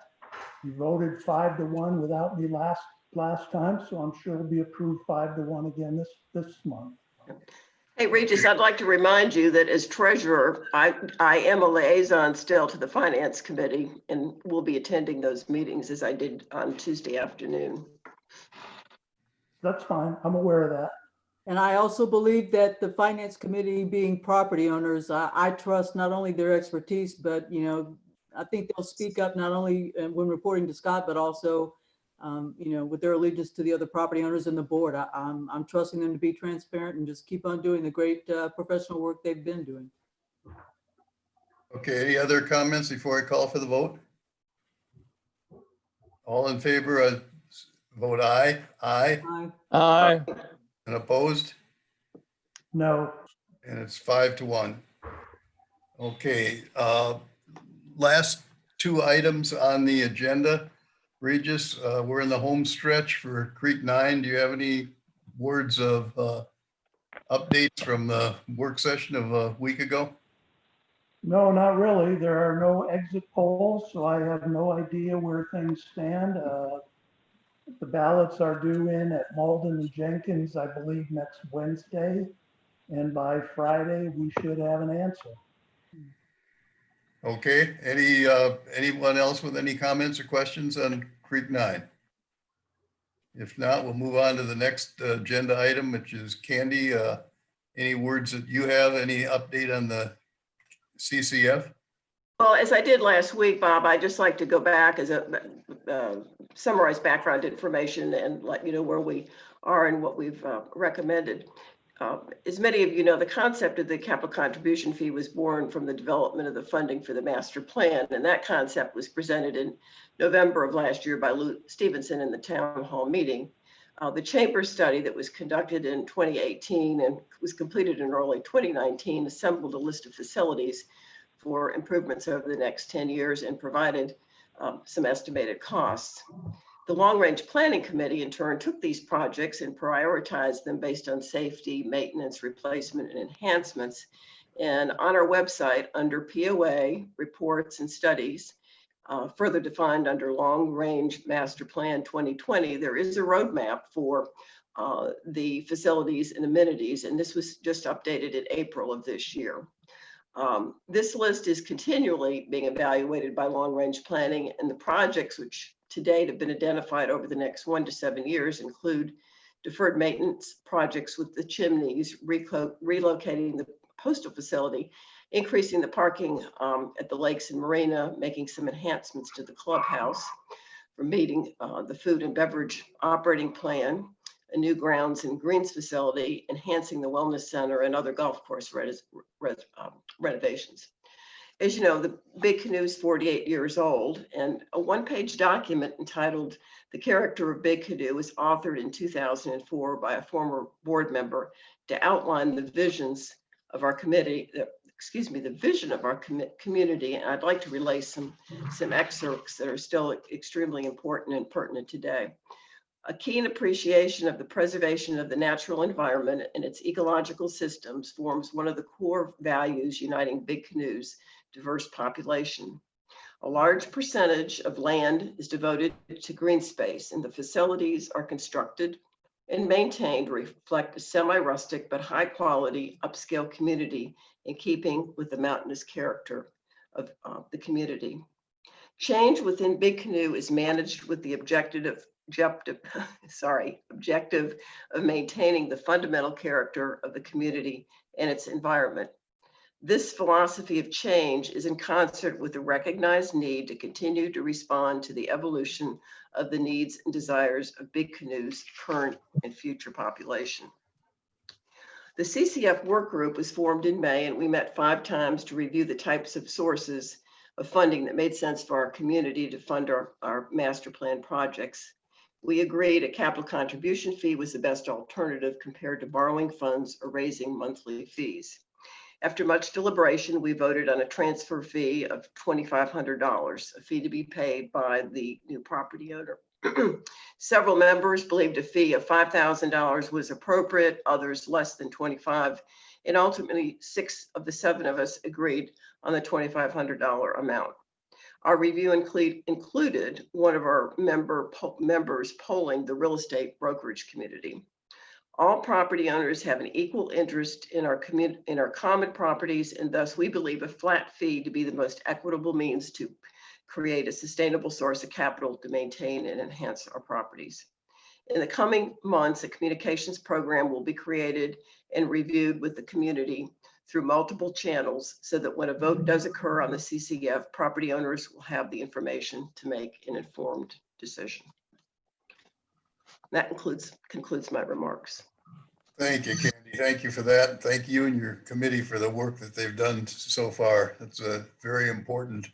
You voted 5-1 without me last time, so I'm sure it'll be approved 5-1 again this month. Hey, Regis, I'd like to remind you that as treasurer, I am a liaison still to the Finance Committee and will be attending those meetings as I did on Tuesday afternoon. That's fine. I'm aware of that. And I also believe that the Finance Committee, being property owners, I trust not only their expertise, but, you know, I think they'll speak up not only when reporting to Scott, but also, you know, with their allegiance to the other property owners and the board. I'm trusting them to be transparent and just keep on doing the great professional work they've been doing. Okay, any other comments before I call for the vote? All in favor, vote aye. Aye. Aye. And opposed? No. And it's 5-1. Okay, last two items on the agenda. Regis, we're in the home stretch for Creek 9. Do you have any words of updates from the work session of a week ago? No, not really. There are no exit polls, so I have no idea where things stand. The ballots are due in at Malden and Jenkins, I believe, next Wednesday. And by Friday, we should have an answer. Okay, anyone else with any comments or questions on Creek 9? If not, we'll move on to the next agenda item, which is Candy. Any words that you have, any update on the CCF? Well, as I did last week, Bob, I'd just like to go back as a summarize background information and let you know where we are and what we've recommended. As many of you know, the concept of the capital contribution fee was born from the development of the funding for the master plan. And that concept was presented in November of last year by Lou Stevenson in the town hall meeting. The chamber study that was conducted in 2018 and was completed in early 2019 assembled a list of facilities for improvements over the next 10 years and provided some estimated costs. The Long Range Planning Committee in turn took these projects and prioritized them based on safety, maintenance, replacement, and enhancements. And on our website under POA, reports and studies, further defined under Long Range Master Plan 2020, there is a roadmap for the facilities and amenities. And this was just updated in April of this year. This list is continually being evaluated by Long Range Planning, and the projects which to date have been identified over the next 1 to 7 years include deferred maintenance projects with the chimneys, relocating the postal facility, increasing the parking at the lakes and marina, making some enhancements to the clubhouse for meeting the food and beverage operating plan, a new grounds and greens facility, enhancing the wellness center, and other golf course renovations. As you know, the Big Canoe is 48 years old, and a one-page document entitled The Character of Big Canoe was authored in 2004 by a former board member to outline the visions of our committee, the vision of our community. And I'd like to relay some excerpts that are still extremely important and pertinent today. A keen appreciation of the preservation of the natural environment and its ecological systems forms one of the core values uniting Big Canoe's diverse population. A large percentage of land is devoted to green space, and the facilities are constructed and maintained to reflect a semi-rustic but high-quality upscale community in keeping with the mountainous character of the community. Change within Big Canoe is managed with the objective of maintaining the fundamental character of the community and its environment. This philosophy of change is in concert with the recognized need to continue to respond to the evolution of the needs and desires of Big Canoe's current and future population. The CCF work group was formed in May, and we met 5 times to review the types of sources of funding that made sense for our community to fund our master plan projects. We agreed a capital contribution fee was the best alternative compared to borrowing funds or raising monthly fees. After much deliberation, we voted on a transfer fee of $2,500, a fee to be paid by the new property owner. Several members believed a fee of $5,000 was appropriate, others less than $25,000, and ultimately 6 of the 7 of us agreed on the $2,500 amount. Our review included one of our members polling the real estate brokerage community. All property owners have an equal interest in our common properties, and thus we believe a flat fee to be the most equitable means to create a sustainable source of capital to maintain and enhance our properties. In the coming months, a communications program will be created and reviewed with the community through multiple channels so that when a vote does occur on the CCF, property owners will have the information to make an informed decision. That concludes my remarks. Thank you, Candy. Thank you for that. Thank you and your committee for the work that they've done so far. It's a very important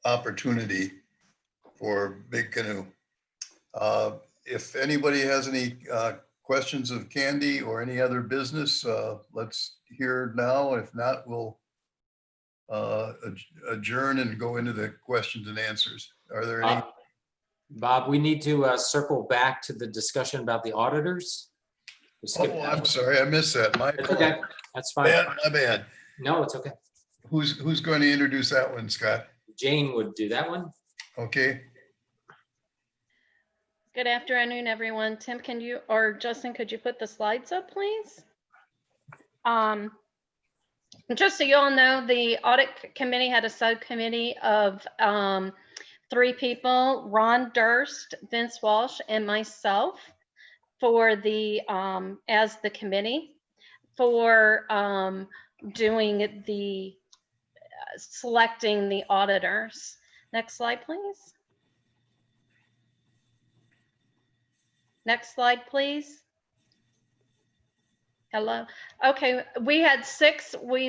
opportunity for Big Canoe. If anybody has any questions of Candy or any other business, let's hear now. If not, we'll adjourn and go into the questions and answers. Are there any? Bob, we need to circle back to the discussion about the auditors. Oh, I'm sorry, I missed that. It's okay, that's fine. My bad. No, it's okay. Who's going to introduce that one, Scott? Jane would do that one. Okay. Good afternoon, everyone. Tim, can you, or Justin, could you put the slides up, please? Just so you all know, the audit committee had a subcommittee of 3 people, Ron Durst, Vince Walsh, and myself for the, as the committee for doing the, selecting the auditors. Next slide, please. Next slide, please. Hello. Okay, we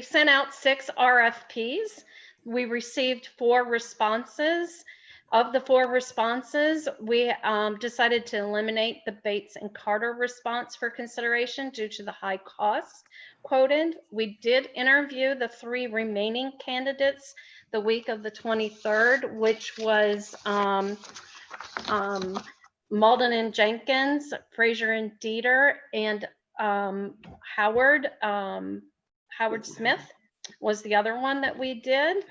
sent out 6 RFPs. We received 4 responses. Of the 4 responses, we decided to eliminate the Bates and Carter response for consideration due to the high cost quoted. We did interview the 3 remaining candidates the week of the 23rd, which was Malden and Jenkins, Fraser and Dieter, and Howard Smith was the other one that we did.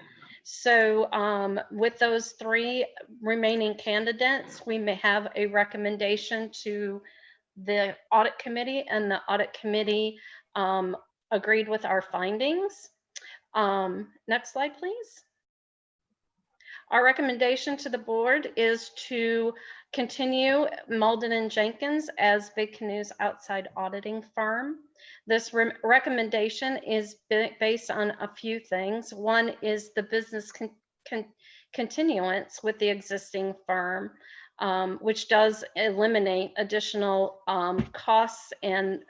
So with those 3 remaining candidates, we may have a recommendation to the audit committee, and the audit committee agreed with our findings. Next slide, please. Our recommendation to the board is to continue Malden and Jenkins as Big Canoe's outside auditing firm. This recommendation is based on a few things. One is the business continuance with the existing firm, which does eliminate additional costs and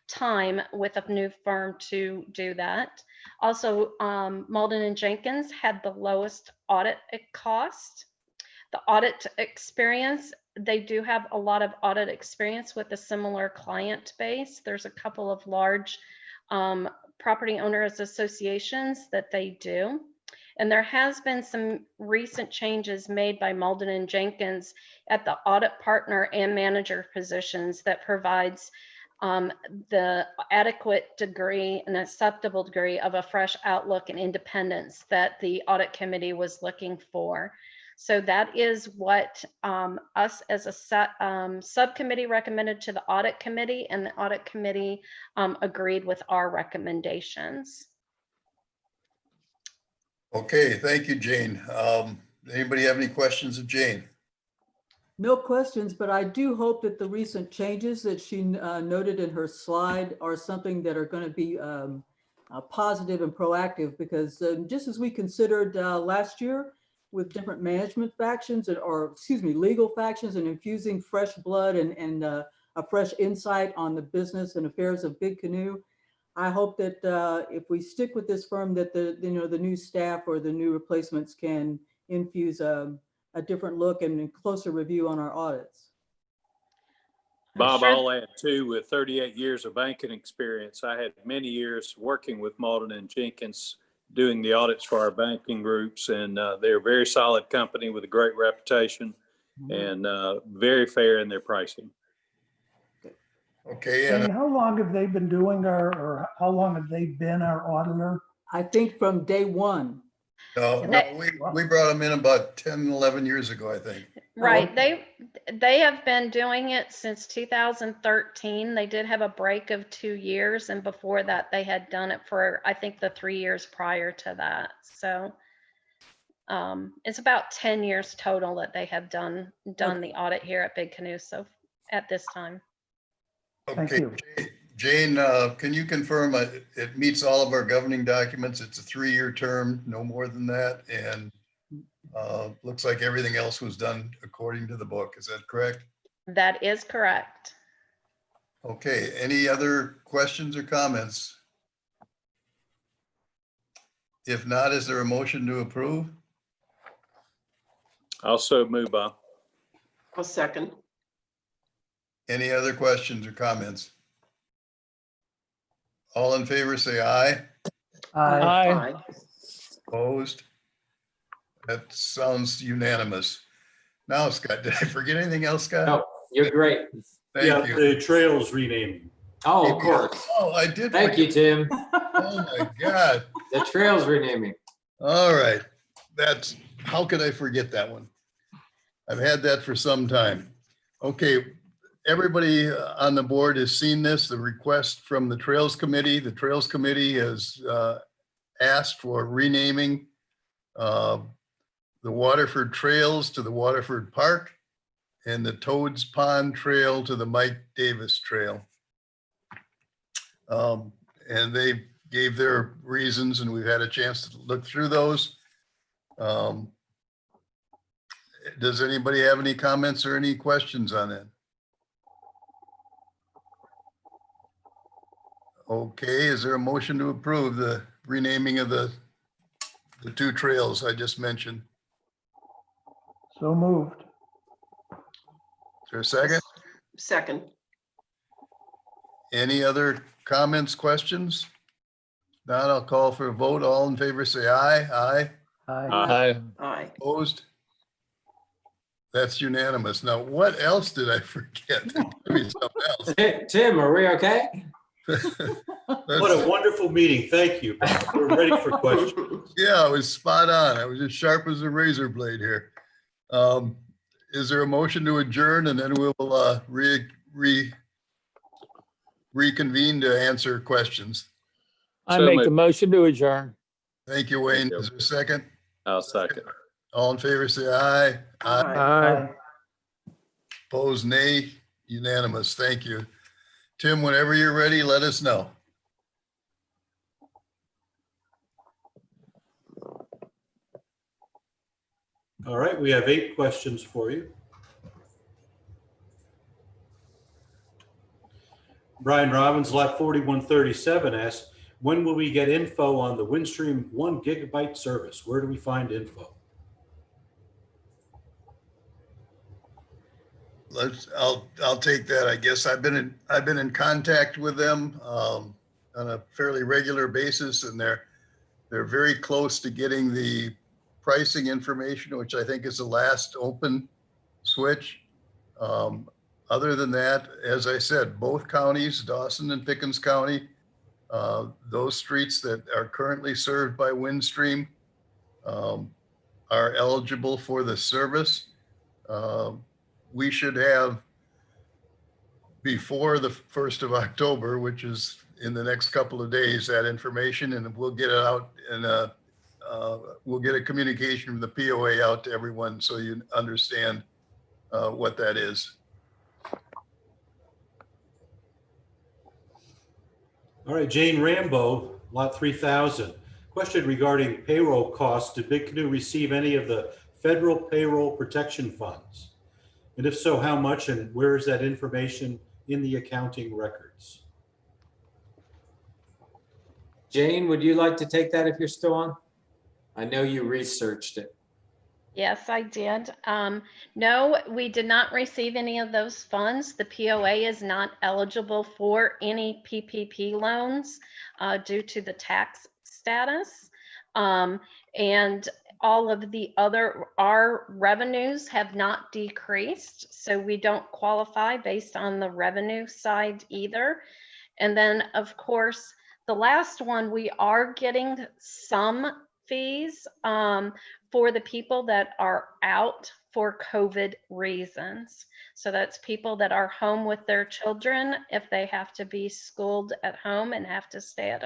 time with a new firm to do that. Also, Malden and Jenkins had the lowest audit cost. The audit experience, they do have a lot of audit experience with a similar client base. There's a couple of large property owners associations that they do. And there has been some recent changes made by Malden and Jenkins at the audit partner and manager positions that provides the adequate degree and acceptable degree of a fresh outlook and independence that the audit committee was looking for. So that is what us as a subcommittee recommended to the audit committee, and the audit committee agreed with our recommendations. Okay, thank you, Jane. Anybody have any questions of Jane? No questions, but I do hope that the recent changes that she noted in her slide are something that are going to be positive and proactive, because just as we considered last year with different management factions legal factions, and infusing fresh blood and a fresh insight on the business and affairs of Big Canoe, I hope that if we stick with this firm, that the new staff or the new replacements can infuse a different look and closer review on our audits. Bob, Sure. I'll add too, with 38 years of banking experience, I had many years working with Malden and Jenkins doing the audits for our banking groups, and they're a very solid company with a great reputation and very fair in their pricing. Okay, Jane, and how long have they been doing or how long have they been our auditor? I think from day one. no, we brought them in about 10, 11 years ago, I think. Right. They have been doing it since 2013. They did have a break of 2 years, and before that they had done it for, I think, the 3 years prior to that. So it's about 10 years total that they have done the audit here at Big Canoe. So at this time. Thank Okay, you. Jane, can you confirm it meets all of our governing documents? It's a 3-year term, no more than that, and looks like everything else was done according to the book. Is that correct? That is correct. Okay, any other questions or comments? If not, is there a motion to approve? Also move, Bob. I'll second. Any other questions or comments? All in favor, say aye. Aye. Opposed? That sounds unanimous. Now, Scott, did I forget anything else, Scott? No, you're great. Thank you. The trails renaming. Oh, of course. Oh, I did. Thank you, Tim. Oh, my God. The trails renaming. All right. How could I forget that one? I've had that for some time. Okay, everybody on the board has seen this, the request from the Trails Committee. The Trails Committee has asked for renaming the Waterford Trails to the Waterford Park and the Toads Pond Trail to the Mike Davis Trail. And they gave their reasons, and we've had a chance to look through those. Does anybody have any comments or any questions on that? Okay, is there a motion to approve the renaming of the two trails I just mentioned? So moved. Is there a second? Second. Any other comments, questions? Not, I'll call for a vote. All in favor, say aye. Aye. Aye. Aye. Aye. Opposed? That's unanimous. Now, what else did I forget? There's gotta be something else. Tim, are we okay? What a wonderful meeting. Thank you, Bob. We're ready for questions. Yeah, I was spot on. I was as sharp as a razor blade here. Is there a motion to adjourn, and then we'll reconvene to answer questions? I So make moved. the motion to adjourn. Thank you, Wayne. Is there a second? I'll second. All in favor, say aye. Aye. Aye. Opposed, nay. Unanimous. Thank you. Tim, whenever you're ready, let us know. All right, we have 8 questions for you. Brian Robbins, lot 4137 asks, when will we get info on the Windstream 1 gigabit service? Where do we find info? I'll take that. I guess I've been in contact with them on a fairly regular basis, and they're They're very close to getting the pricing information, which I think is the last open switch. Other than that, as I said, both counties, Dawson and Pickens County, those streets that are currently served by Windstream are eligible for the service. We should have, before the 1st of October, which is in the next couple of days, that information, and we'll get it out, and we'll get a communication from the POA out to everyone so you understand what that is. All right, Jane Rambo, lot 3000. Question regarding payroll costs. Did Big Canoe receive any of the federal payroll protection funds? And if so, how much, and where is that information in the accounting records? Jane, would you like to take that if you're still on? I know you researched it. Yes, I did. No, we did not receive any of those funds. The POA is not eligible for any PPP loans due to the tax status. And all of the other, our revenues have not decreased, so we don't qualify based on the revenue side either. And then, of course, the last one, we are getting some fees for the people that are out for COVID reasons. So that's people that are home with their children if they have to be schooled at home and have to stay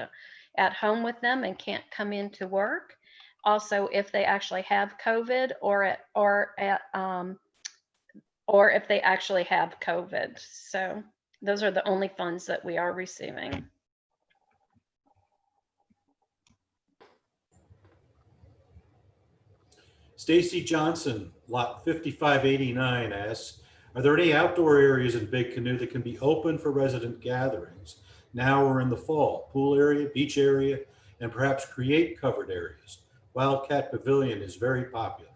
at home with them and can't come into work. Also, if they actually have COVID or if they actually have COVID. So those are the only funds that we are receiving. Stacy Johnson, lot 5589 asks, are there any outdoor areas in Big Canoe that can be open for resident gatherings now or in the fall? Pool area, beach area, and perhaps create covered areas. Wildcat Pavilion is very popular.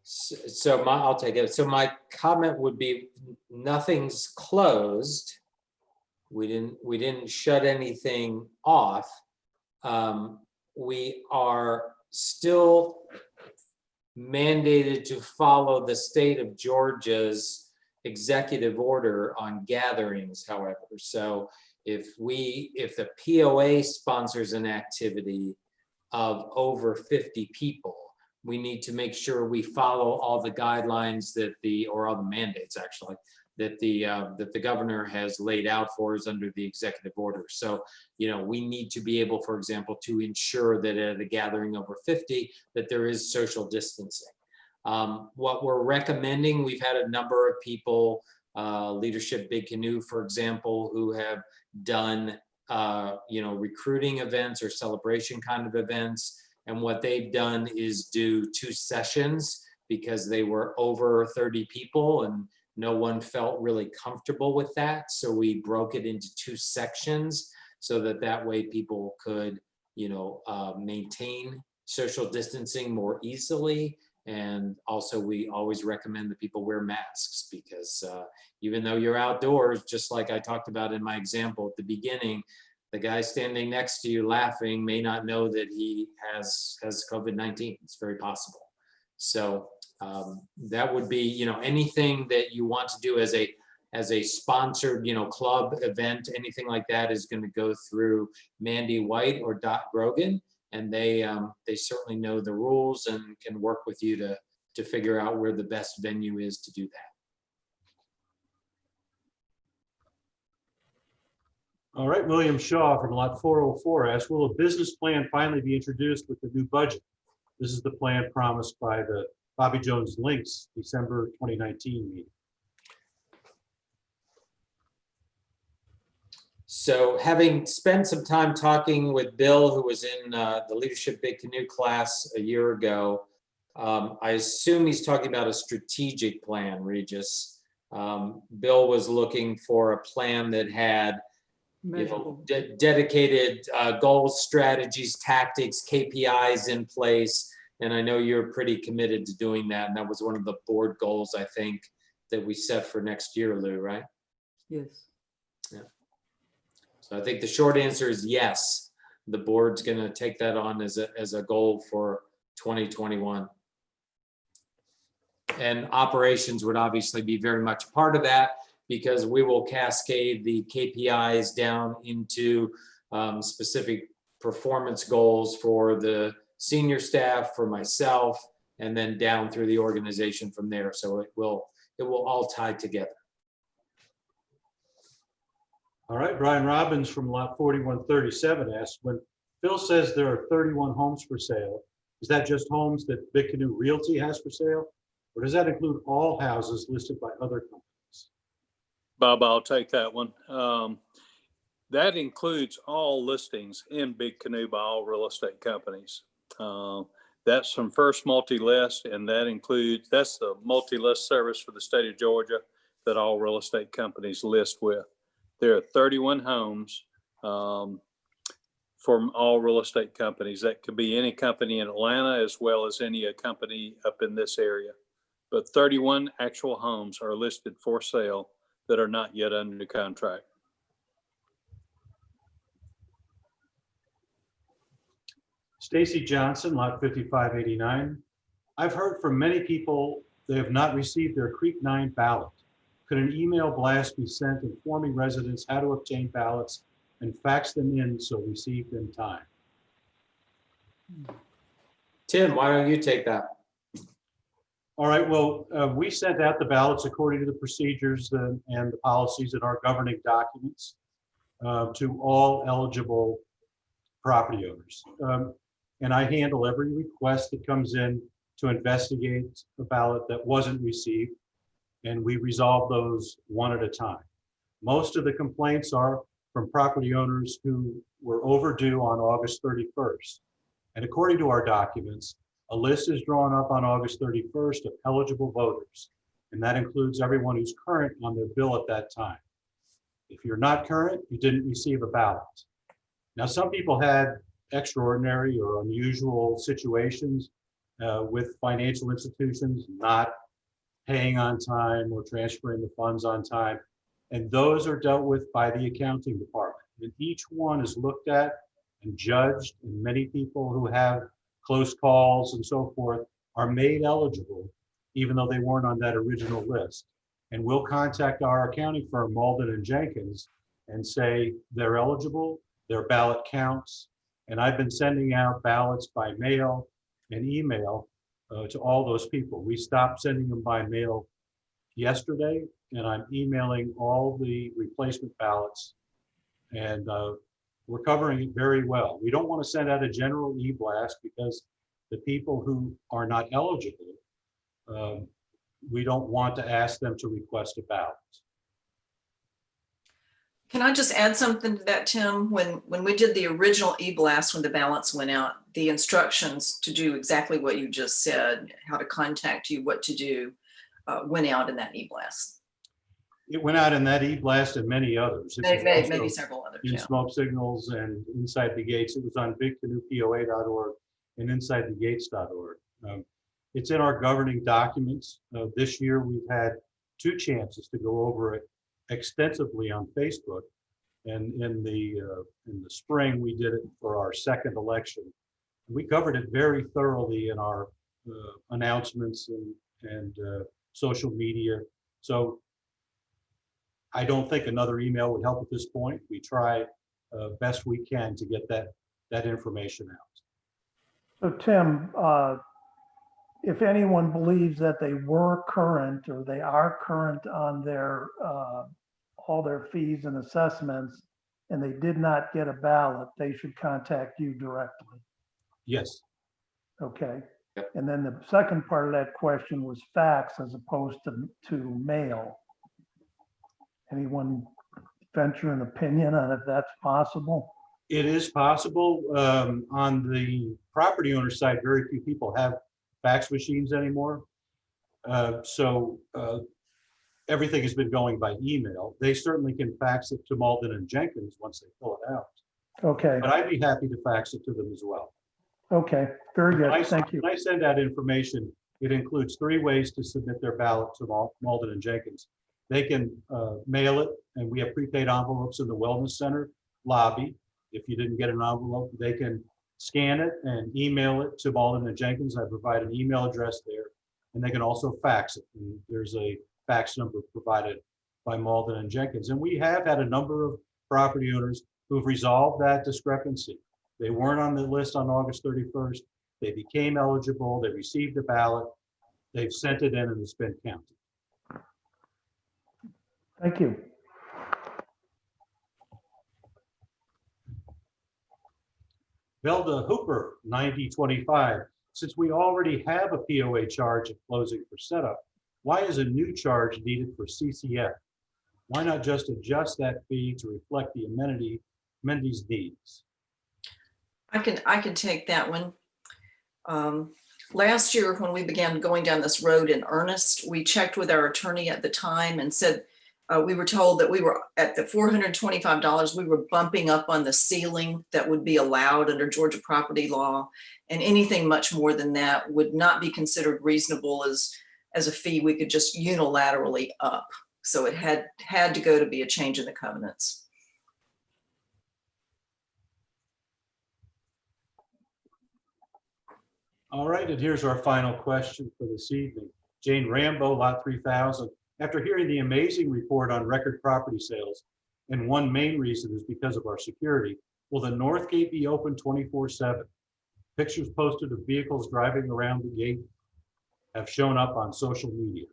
So I'll take it. So my comment would be nothing's closed. We didn't shut anything off. We are still mandated to follow the state of Georgia's executive order on gatherings, however. So if the POA sponsors an activity of over 50 people, we need to make sure we follow all the guidelines or all the mandates actually, that the governor has laid out for us under the executive order. So, we need to be able, for example, to ensure that at a gathering over 50, that there is social distancing. What we're recommending, we've had a number of people, Leadership Big Canoe, for example, who have done, recruiting events or celebration kind of events. And what they've done is do 2 sessions because they were over 30 people and no one felt really comfortable with that. So we broke it into 2 sections so that way people could, maintain social distancing more easily. And also we always recommend that people wear masks because even though you're outdoors, just like I talked about in my example at the beginning, the guy standing next to you laughing may not know that he has COVID-19. It's very possible. So that would be, anything that you want to do as a sponsored, club event, anything like that is going to go through Mandy White or Dot Grogan, and they certainly know the rules and can work with you to figure out where the best venue is to do that. All right, William Shaw from lot 404 asks, will a business plan finally be introduced with the new budget? This is the plan promised by the Bobby Jones Links December 2019 meeting. So having spent some time talking with Bill, who was in the Leadership Big Canoe class a year ago, I assume he's talking about a strategic plan, Regis. Bill was looking for a plan that had dedicated goals, strategies, tactics, KPIs in place. And I know you're pretty committed to doing that. And that was one of the board goals, I think, that we set for next year, Lou, right? Yes. Yeah. So I think the short answer is yes. The board's going to take that on as a goal for 2021. And operations would obviously be very much a part of that, because we will cascade the KPIs down into specific performance goals for the senior staff, for myself, and then down through the organization from there. So it will all tie together. All right, Brian Robbins from lot 4137 asks, when Phil says there are 31 homes for sale, is that just homes that Big Canoe Realty has for sale? Or does that include all houses listed by other companies? Bob, I'll take that one. That includes all listings in Big Canoe by all real estate companies. That's from First Multi-List, and that's the multi-list service for the state of Georgia that all real estate companies list with. There are 31 homes from all real estate companies. That could be any company in Atlanta as well as any company up in this area. But 31 actual homes are listed for sale that are not yet under contract. Stacy Johnson, lot 5589. I've heard from many people they have not received their Creek 9 ballot. Could an email blast be sent informing residents how to obtain ballots and fax them in so received in time? Tim, why don't you take that? All right, well, we sent out the ballots according to the procedures and the policies in our governing documents to all eligible property owners. And I handle every request that comes in to investigate a ballot that wasn't received, and we resolve those one at a time. Most of the complaints are from property owners who were overdue on August 31st. And according to our documents, a list is drawn up on August 31st of eligible voters, and that includes everyone who's current on their bill at that time. If you're not current, you didn't receive a ballot. Now, some people had extraordinary or unusual situations with financial institutions not paying on time or transferring the funds on time, and those are dealt with by the accounting department. And each one is looked at and judged, and many people who have close calls and so forth are made eligible, even though they weren't on that original list. And we'll contact our accounting firm, Malden and Jenkins, and say they're eligible, their ballot counts. And I've been sending out ballots by mail and email to all those people. We stopped sending them by mail yesterday, and I'm emailing all the replacement ballots, and we're covering it very well. We don't want to send out a general e-blast because the people who are not eligible, we don't want to ask them to request a ballot. Can I just add something to that, Tim? When we did the original e-blast, when the ballots went out, the instructions to do exactly what you just said, how to contact you, what to do, went out in that e-blast. It went out in that e-blast and many others. Maybe several others. In Yeah. smoke signals and inside the gates. It was on bigcanoepoa.org and insidethegates.org. It's in our governing documents. This year we've had 2 chances to go over it extensively on Facebook, and in the spring we did it for our second election. We covered it very thoroughly in our announcements and social media. So I don't think another email would help at this point. We try best we can to get that information out. So Tim, if anyone believes that they were current or they are current on their all their fees and assessments and they did not get a ballot, they should contact you directly. Yes. Okay. And then the second part of that question was fax as opposed to mail. Anyone venture an opinion on if that's possible? It is possible. On the property owner side, very few people have fax machines anymore. So everything has been going by email. They certainly can fax it to Malden and Jenkins once they fill it out. Okay. But I'd be happy to fax it to them as well. Okay. Very good. Thank you. When I send out information, it includes 3 ways to submit their ballot to Malden and Jenkins. They can mail it, and we have prepaid envelopes in the Wellness Center lobby. If you didn't get an envelope, they can scan it and email it to Malden and Jenkins. I provide an email address there, and they can also fax it. And there's a fax number provided by Malden and Jenkins. And we have had a number of property owners who've resolved that discrepancy. They weren't on the list on August 31st. They became eligible. They received a ballot. They've sent it in and it's been counted. Thank you. Velda Hooper, 9025. Since we already have a POA charge at closing for setup, why is a new charge needed for CCF? Why not just adjust that fee to reflect the amenities needs? I can take that one. Last year, when we began going down this road in earnest, we checked with our attorney at the time and said, we were told that we were at the $425, we were bumping up on the ceiling that would be allowed under Georgia property law. And anything much more than that would not be considered reasonable as a fee we could just unilaterally up. So it had to go to be a change in the covenants. All right, and here's our final question for this evening. Jane Rambo, lot 3000. After hearing the amazing report on record property sales, and one main reason is because of our security, will the north gate be open 24/7? Pictures posted of vehicles driving around the gate have shown up on social media.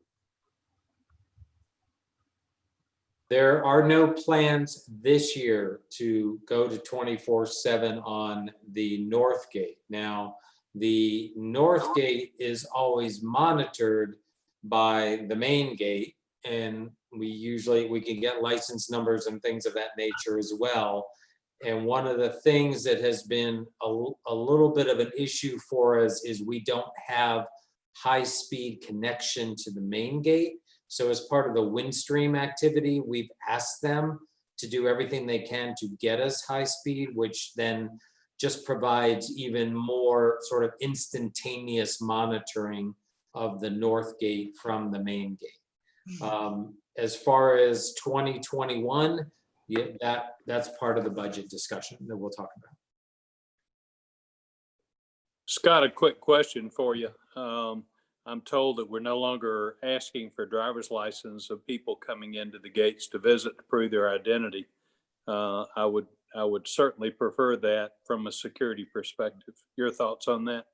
There are no plans this year to go to 24/7 on the north gate. Now, the north gate is always monitored by the main gate, and we can get license numbers and things of that nature as well. And one of the things that has been a little bit of an issue for us is we don't have high-speed connection to the main gate. So as part of the Windstream activity, we've asked them to do everything they can to get us high speed, which then just provides even more sort of instantaneous monitoring of the north gate from the main gate. As far as 2021, yeah, that's part of the budget discussion that we'll talk about. Scott, a quick question for you. I'm told that we're no longer asking for driver's license of people coming into the gates to visit to prove their identity. I would certainly prefer that from a security perspective. Your thoughts on that?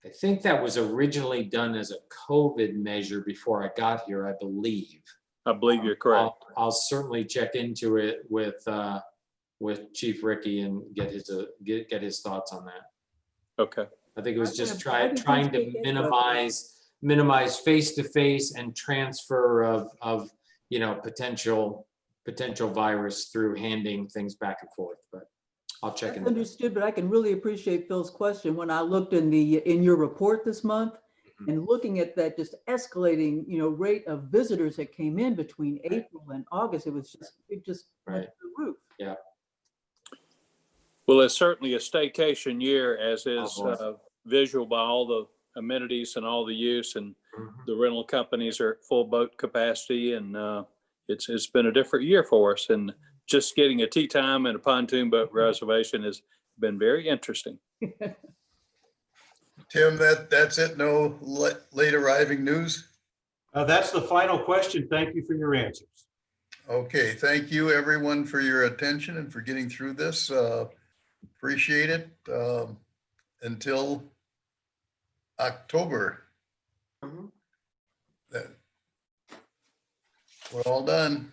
I think that was originally done as a COVID measure before I got here, I believe. I believe you're correct. I'll certainly check into it with Chief Ricky and get his thoughts on that. Okay. I think it was just trying to minimize face-to-face and transfer of potential virus through handing things back and forth, but I'll check into that. Understood, but I can really appreciate Phil's question. When I looked in your report this month and looking at that just escalating, rate of visitors that came in between April and August, it just went through the roof. Yeah. Well, it's certainly a staycation year, as is visual by all the amenities and all the use, and the rental companies are at full boat capacity, and it's been a different year for us. And just getting a tea time and a pontoon boat reservation has been very interesting. Tim, that's it. No late arriving news? That's the final question. Thank you for your answers. Okay, thank you everyone for your attention and for getting through this. Appreciate it. Until October. We're all done.